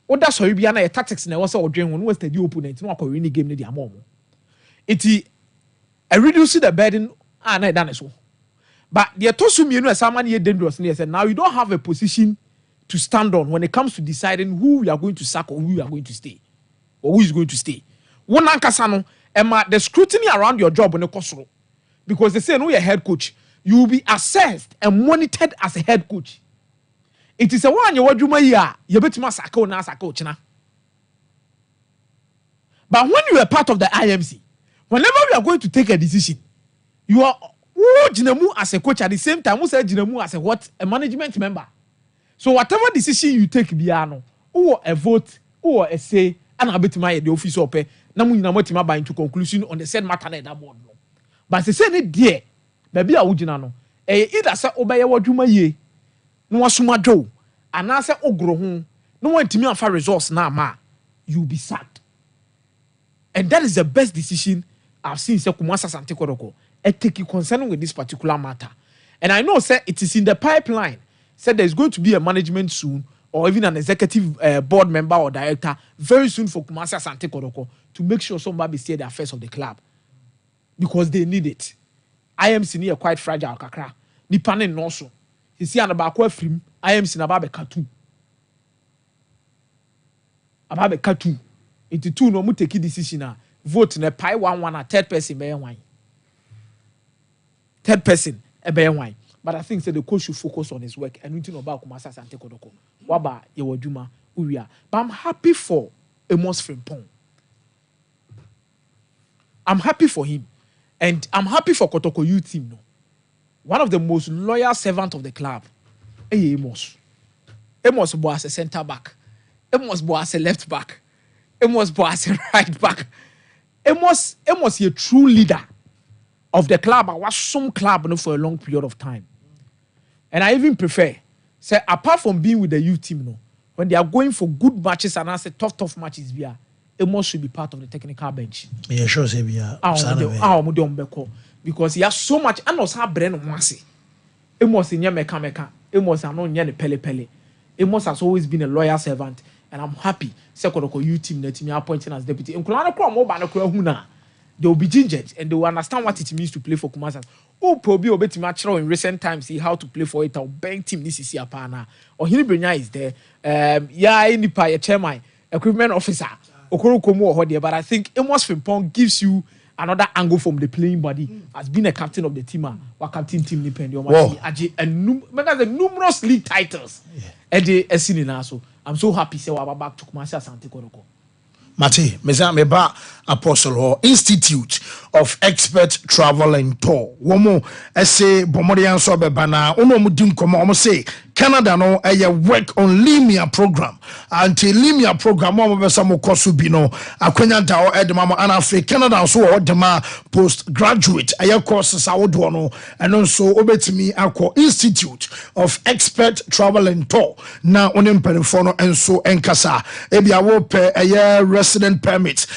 Oda so bia na your tactics na was odwen won was the opponent no akọ game na di amom. Iti reduce the burden na done so. But the Tosumienu as someone here dangerous said now you don't have a position to stand on when it comes to deciding who you are going to sack or who you are going to stay. Or who is going to stay. One ankasano, Emma, the scrutiny around your job when it costs. Because they say no, you're a head coach. You will be assessed and monitored as a head coach. It is a one you want you bet masako na coach na. But when you are part of the IMC, whenever we are going to take a decision, you are Jinemu as a coach at the same time, who said Jinemu as a management member. So whatever decision you take, biano, or a vote, or a say, and I bet my the office open, namu inamotima by into conclusion on the said matter that board. But they say it dear, baby a ujinano. Either say obey what you may no wasuma joe, and answer ogro no one to me and for resource now, ma, you'll be sacked. And that is the best decision I've seen Sekumasa Sante Koroko. Ethic concerning with this particular matter. And I know, sir, it is in the pipeline. Said there's going to be a management soon, or even an executive board member or director very soon for Kumasi Asante Kotoko to make sure somebody steer the affairs of the club. Because they need it. IMC ni quite fragile kakra. Ni panen no so. You see an about film, IMC na babe katu. Ababe katu. Into two no mu take decision vote na pi 1-1 a third person be one. Third person, a bear wine. But I think that the coach should focus on his work and nothing about Kumasa Sante Kodoko. Waba, Yewajuma, Uria. But I'm happy for Amos Frimpong. I'm happy for him. And I'm happy for Kotoko youth team. No. one of the most loyal servants of the club. Amos. Amos was a centre back. Amos was a left back. Amos was a right back. Amos a true leader of the club. I was some club for a long period of time. And I even prefer, say, apart from being with the youth team, when they are going for good matches and I say tough matches, Amos should be part of the technical bench. Yeah, sure, say because he has so much. And also brain once. Amos in meka. Amos are not pele. Amos has always been a loyal servant, and I'm happy. Second youth team, the team appointing as deputy. They will be gingered and they will understand what it means to play for Kumasi. Oh, probably obey natural in recent times. See how to play for it. Our bank team this is Yapana or Hinibrenya is there. Any pie chairman, equipment officer, Okoro Komo or there. But I think Amos Frimpong gives you another angle from the playing body as being a captain of the team. What captain team depend on the numerous league titles. So I'm so happy. Say we're back to Kumasi Asante Kotoko. Mate, meba Apostle Hall Institute of Expert Travel and Tour. Womo ese bomodian so bebana ono mudim komo omo say Canada no work on Limia program. Until Limia program omo besa mo kosu bi no akwanya da o edema mo anafe Canada so o dema postgraduate courses awodo no eno so obetimi akọ Institute of Expert Travel and Tour. Na onim perifo no enso enkasa ebia wo pe resident permits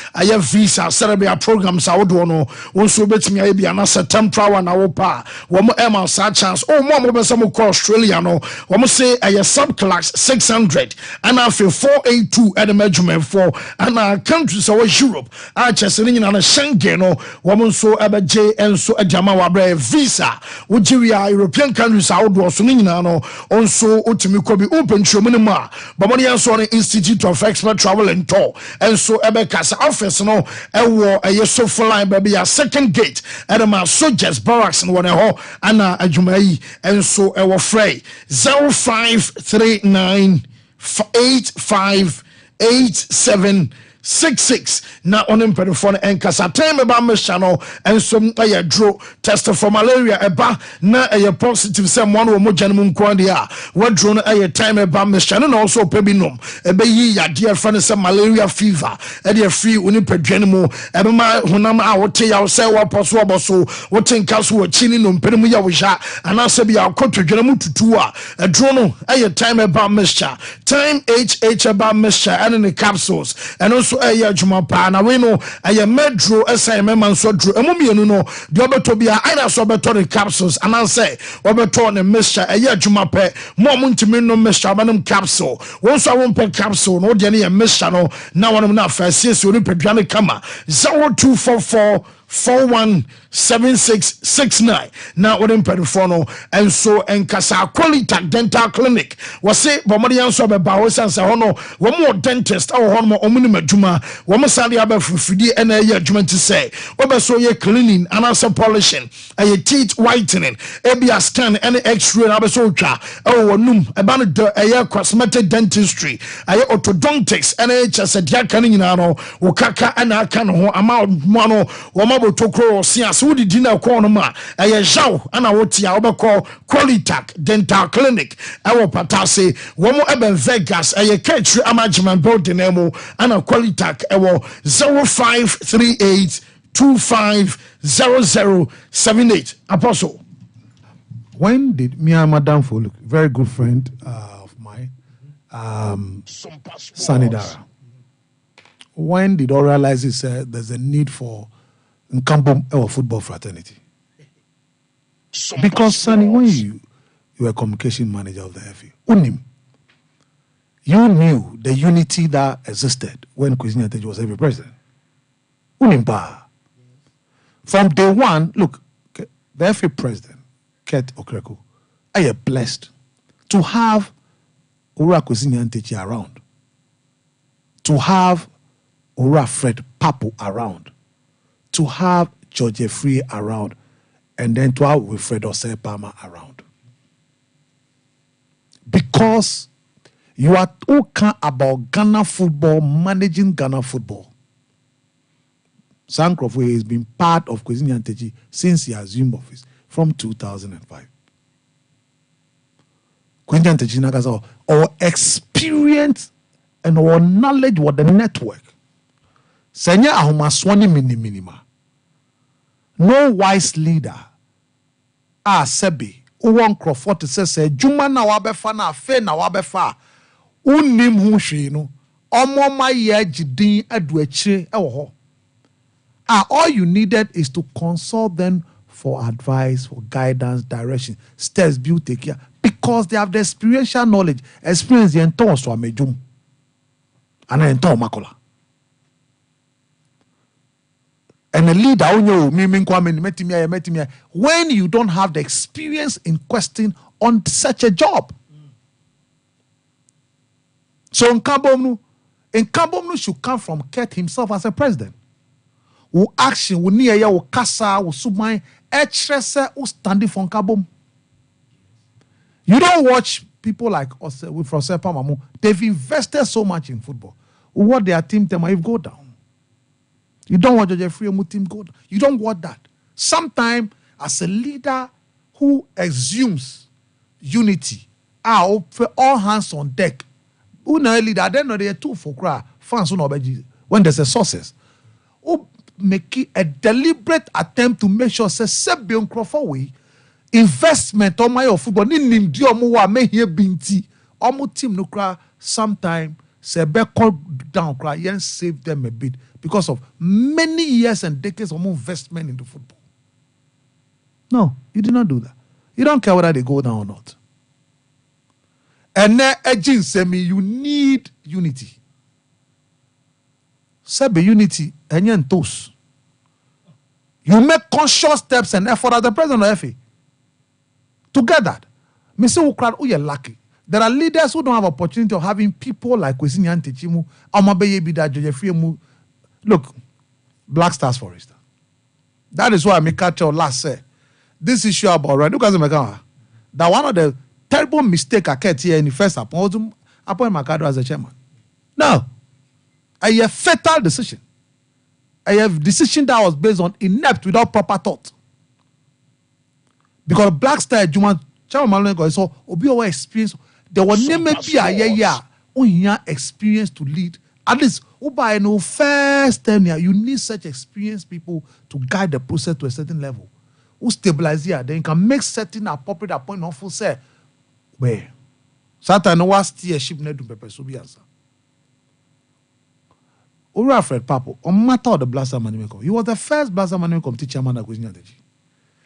visa cerebral programs awodo no wonso betimi ebia na temporary na wo pa wo mo ema sa chance o mo besa mo ko Australia no we say a subclass 600 and after 482 at the measurement for and our countries of Europe. I just in a Schengen no woman so J and so a Jama wabre visa. Would you European countries out was no also Utimiko be open to minima. But money and so Institute of Expert Travel and Tour and so Ebeka's office no a war a year so for line baby a second gate at a soldiers barracks and one a Anna Ajumai and so our fray 0539858766 na onim perifone enkasa time ba mechano ensom aye draw test for malaria eba na aye positive say one wo mojanum nkwande a wadro no aye time ba mechano na also pebinom ebe yi yade friend say malaria fever e dey free oni padwan mu ebe ma honam a wote ya say wo poso oboso wote nkaso wo chini no mpenimu ya wo ja anase bi akotodwan mu tutu a edro no aye time ba mecha time hh ba mecha and the capsules and also aye adwuma pa na we no aye medro assignment man so dro emumienu no de obeto bia aina so obeto the capsules ananse obeto ne mecha aye adwuma pe mo ntimi no mecha banum capsule won so won pe capsule no de ne ye mecha no na wonum na fa siesie oni pedwane kama 0244417669 na wodem perifono and so enkasa quality dental clinic wase bomodi anso beba wo sanse hono wo mo dentist awo hono mo omuni madwuma wo mo sade abafufidi ena ye adwuma ti say obeso ye cleaning and also polishing a teeth whitening ebia scan and x-ray abeso twa awo num eba no a cosmetic dentistry aye orthodontics NHS dia kan nyina no wo kaka ana aka no ho ama mo no wo ma botokro sias wo di na ko no ma aye jaw ana wotia obekọ Qualitac Dental Clinic awo patase wo mo eben Vegas aye Ketri Management Building emo ana Qualitac ewo 0538250078 Apostle. When did me and Madame Foluk, very good friend of mine, Sanidara, when did I realize there's a need for Nkambo football fraternity? Because Sonny, when you were communication manager of the FA, you knew the unity that existed when Kwesi Nyantakyi was FA president. From day one, look, the FA president, Kurt Okreko, I am blessed to have Ura Kwesi Nyantakyi around, to have Ura Fred Papo around, to have George Free around, and then to have Wilfred Osei Palmer around. Because you are talking about Ghana football, managing Ghana football. Sankrof has been part of Kwesi Nyantakyi since he assumed office from 2005. Kwenja Ntechinaka's our experience and our knowledge with the network. Senya ahumaswani minima. No wise leader. Sebi. Uwan Crawford say Juma na wabefa na fe na wabefa. Unim hu hwe no. Omo ma ye jidin adu akire e wo ho. All you needed is to consult them for advice, for guidance, direction, steps you take care, because they have the experiential knowledge, experience the entire so amejum, and the entire makola. And a leader, when you don't have the experience in question on such a job. So Nkambomnu should come from Kurt himself as a president. Who action, who near ya, who kasa, who submine, etrese, who standing for Nkambom. You don't watch people like us with Sompa Mamu. They've invested so much in football. What their team tell me, go down. You don't want Jeffrey Omu team go down. You don't want that. Sometimes, as a leader who assumes unity, all hands on deck. Who know a leader? Then they are two for cry. Fans who know when there's a sources. Who make a deliberate attempt to make sure say Sebion Crawford way investment on my football. Ni nimdi omu wa me here binti. Omu team no cry sometime Sebe call down cry yen save them a bit because of many years and decades of investment into football. No, you did not do that. You don't care whether they go down or not. And then edging semi, you need unity. Sebe unity, and yen toast. You make conscious steps and effort as the president of FA to get that. Me say you're lucky. There are leaders who don't have opportunity of having people like Kwesi Nyantechimu, Amabeye Bida, Jeffrey Mu. Look, Black Stars for instance. That is why I make catch last say this issue about right. Look at that one of the terrible mistake I kept here in the first appoint Makado as a chairman. No, a fatal decision. A decision that was based on inept without proper thought. Because Black Star Juma chairman Malongo so obi our experience. There was never be a experience to lead. At least by no first tenure, you need such experienced people to guide the process to a certain level. Who stabilize here, then you can make certain appropriate appointment for say where Satan no was steer ship ne do pepper so be answer. Ura Fred Papo, on matter of the Blaster Management Committee, he was the first Blaster Management Committee chairman at Kwesi Nyantechi.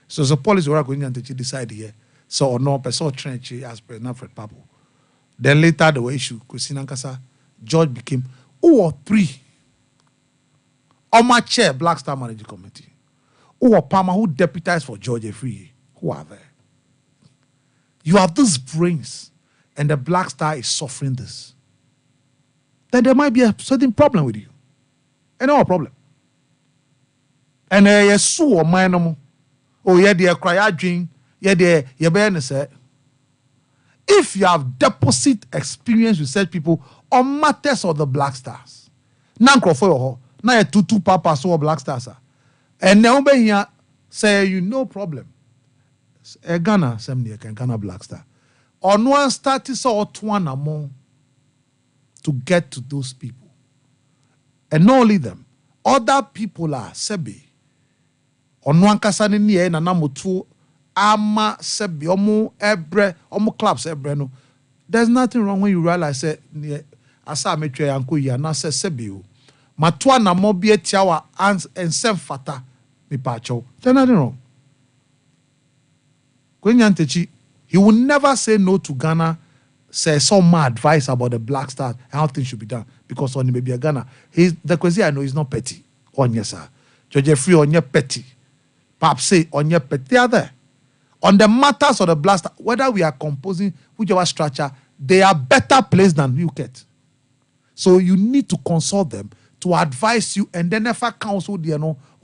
So the policy where Kwesi Nyantechi decided here, so or no person trench as per Fred Papo. Then later the issue, Kwesi Nankasa, George became who or three on my chair, Black Star Management Committee. Who or Palmer who deputized for George Free? Who are there? You have these brains, and the Black Star is suffering this. Then there might be a certain problem with you. And no problem. And you sue or mine. Oh, yeah, they cry drink. Yeah, they say. If you have deposit experience with such people on matters of the Black Stars, now Crawford, now two papa so Black Stars, and now be here say you no problem. Ghana, Ghana Black Star. On one start is or one among to get to those people. And not only them, other people are Sebi. On one kasani ni na namutu ama Sebi omu ebre omu clubs ebre no. There's nothing wrong when you realize say asa metwe yanko ya na se Sebi o. Matwa na mo bie tiawa and sem fata mi pacho. There's nothing wrong. Kwesi Nyantechi, he will never say no to Ghana. Say some advice about the Black Stars and how things should be done because on maybe a Ghana, the Kwesi I know is not petty. On yes, sir. George Free on your petty. Perhaps say on your petty. They are there. On the matters of the Black Stars, whether we are composing whichever structure, they are better placed than you get. So you need to consult them to advise you, and then if I counsel who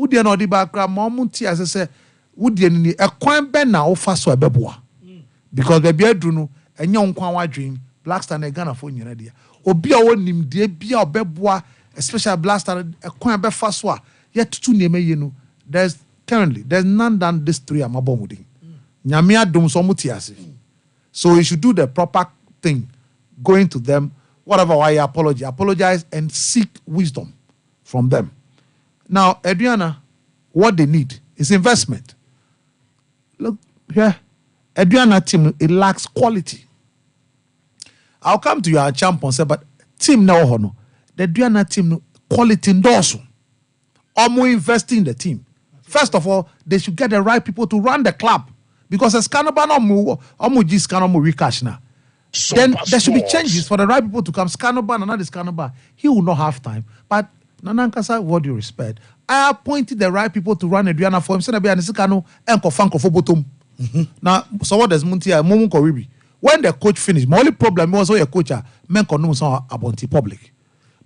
they know the background, Mamunti as I say, would they need a coin ben now offer so a beboa because the beer druno. And young Kwanwa dream, Black Star Ghana for you idea. Obi a nim de bia obeboa, especially Black Star a coin be faswa. Yet two name there's currently there's none than this three I'm abomuding. Nyamia dum so mutiasi. So you should do the proper thing, going to them, whatever why you apologize and seek wisdom from them. Now, Adriana, what they need is investment. Look here, Adriana team, it lacks quality. I'll come to your champion say, but team now hono. The Adriana team quality endorsement. Omo investing in the team. First of all, they should get the right people to run the club. Because as Scanoban omo G Scanoban recash now. Then there should be changes for the right people to come. Scanoban and not the Scanoban. He will not have time. But Nanankasa, what do you respect? I appointed the right people to run Adriana for him. Now, so what does Muntia Momo Koribi? When the coach finished, my only problem was your coach men can know about the public.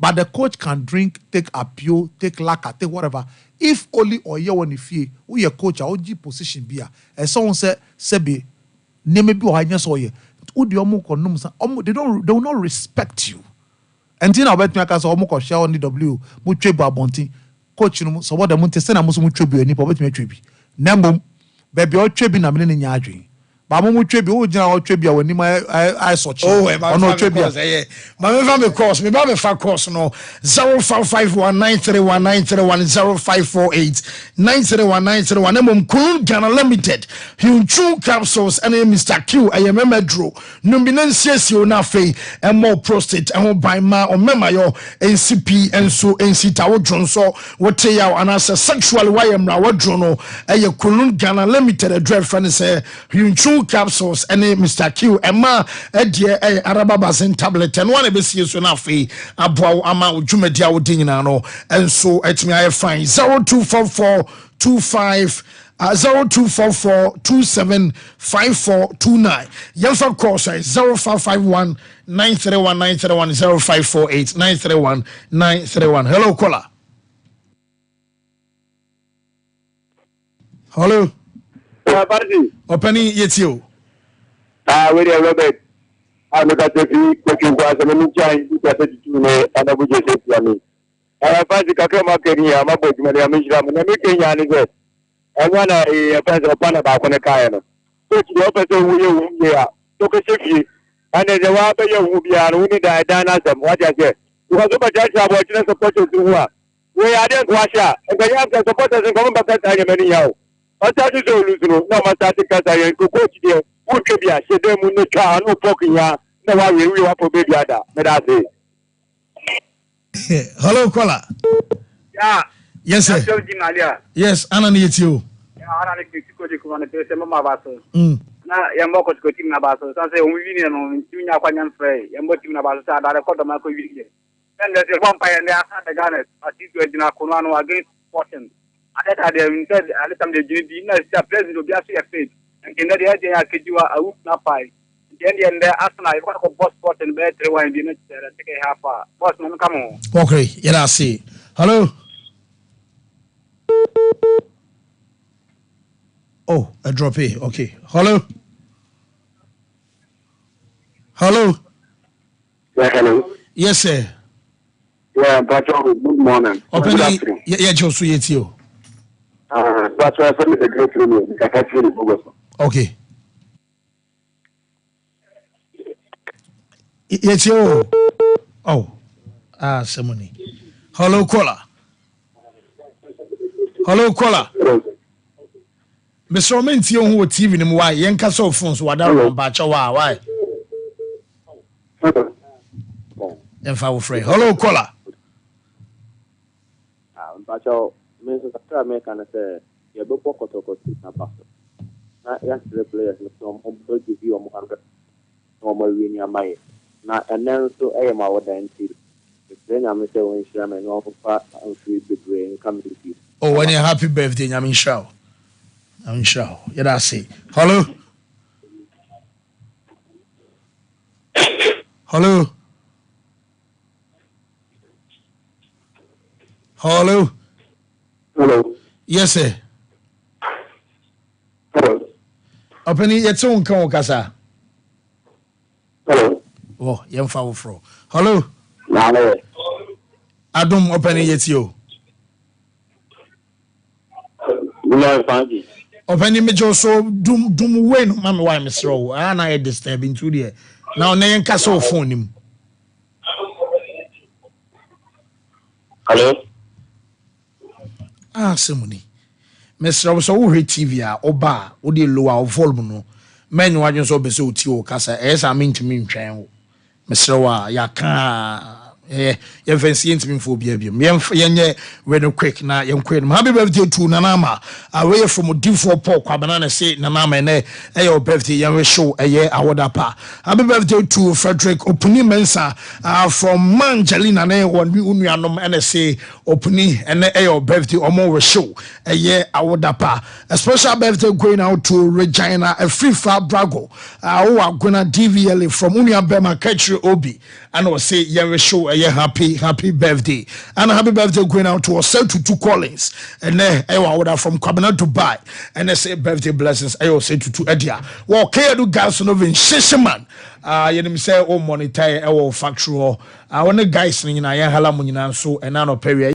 But the coach can drink, take appeal, take laka, take whatever. If only or you want to who your coach or G position be and someone said Sebi name be or highness or ye. They will not respect you. And then I bet me I can say omo share on the W mu trebu abonti coach no so what the monte send am so mu trebu ani po bet me trebi na mom baby o trebi na me ne nya adwen ba mo mu trebi o gina o trebi a wani I search oh e ba no trebi ma me fa me course me ba me fa course no 0551931931 na mom kun Ghana Limited Hyunchu capsules and Mr Q ayememedro no bi nan siesie na afei e mo prostate e ho ban ma o mema yo NCP enso ensita wo dronso wote ya anasa sexual wayemra wo drono eye kunun Ghana Limited adre friend say Hyunchu capsules and Mr Q ema edie araba basin tablet and one be siesie na afei aboa ama odwumadia wo din na no enso etimi aye fine 024425 0244275429. Yelfa call say 0551 931 931 0548 931 931. Hello, caller. Hello. Opening yet you. Wait a Robert. I'm not a few questions. I'm going to join you and I would just say, I find the Kakama Kenya, my boy, I'm making Yan. And when I find a pan about when a car, so the officer will be took a safety, and then the water will be on winning the Dana. What I said, you have to judge our watching support to who are. We are there, Washa, and they have the supporters and come back at anyhow. I tell you so, no, my static I coach there, who could be a shedem in the car, no poking ya, no one will have for baby other. Hello, caller. Yeah. Yes, sir. Yes, Anna needs you. Now, Yamoko team Nabaso, so say, we in Junior Quanian Frey, Yambo team Nabaso, I record the Marco Vivian. Then there's a vampire and they are the Garnet, as you do in Akunano against Fortune. I had them said, I let them the president of the FA, and in the idea I could do a whoop napai. The end there, Asana, I got a boss spot and bed, rewind the next take a half boss, no come on. Okay, yeah, I see. Hello. Oh, a drop A. Okay. Hello. Hello. Yeah, hello. Yes, sir. Yeah, Patrol, good morning. Open yeah, just wait you. That's why I sent the great room. I can't feel it. Okay. Yes, you. Oh. Simone. Hello, caller. Hello, caller. Mr. Romenti on who TV ni why yenka so phones wada rombacha why Enfa wo free. Hello, caller. Pacho me so sakra me kan say ye be pokotoko na ba. Na ya three players no so give you 100 no mo win ya mai. Na enen so ma woda nti. Then I'm say when share me no fa and free the brain come to you. Oh, when you happy birthday, I'm sure. I'm sure. Yeah, that's it. Hello. Hello. Hello. Hello. Yes, sir. Hello. Open it. It's on Kasa. Hello. Oh, you're far from. Hello. Hello. Adam, open it. It's you. Hello, Fancy. Openi mejo so dum way no mama why me sro na e disturbing to there now na yen kasa o phone nim. Hello. Semuni mesra so wo TV a oba wo de lower volume no menyo adwen so be se o ti o kasa esa mentimi ntwen wo mesra wa ya ka ye fancy intimi fo bia bia yenye we no quick na yenkwe no happy birthday to nanama away from D4 Paul kwabana na say nanama na your birthday yen show awoda pa happy birthday to Frederick Opuni Mensa from Manjalina na won unuanom na say Opuni and your birthday omo we show awoda pa a special birthday going out to Regina a FIFA Brago who are gonna DVL from Uniabema Ketri Obi and we say yen show happy birthday and happy birthday going out to us to two Collins and then order from Kwabena Dubai and they say birthday blessings I say to Edia well care do guys no in Shishiman you say oh monitor our factual I want guys in hala munyina so and now period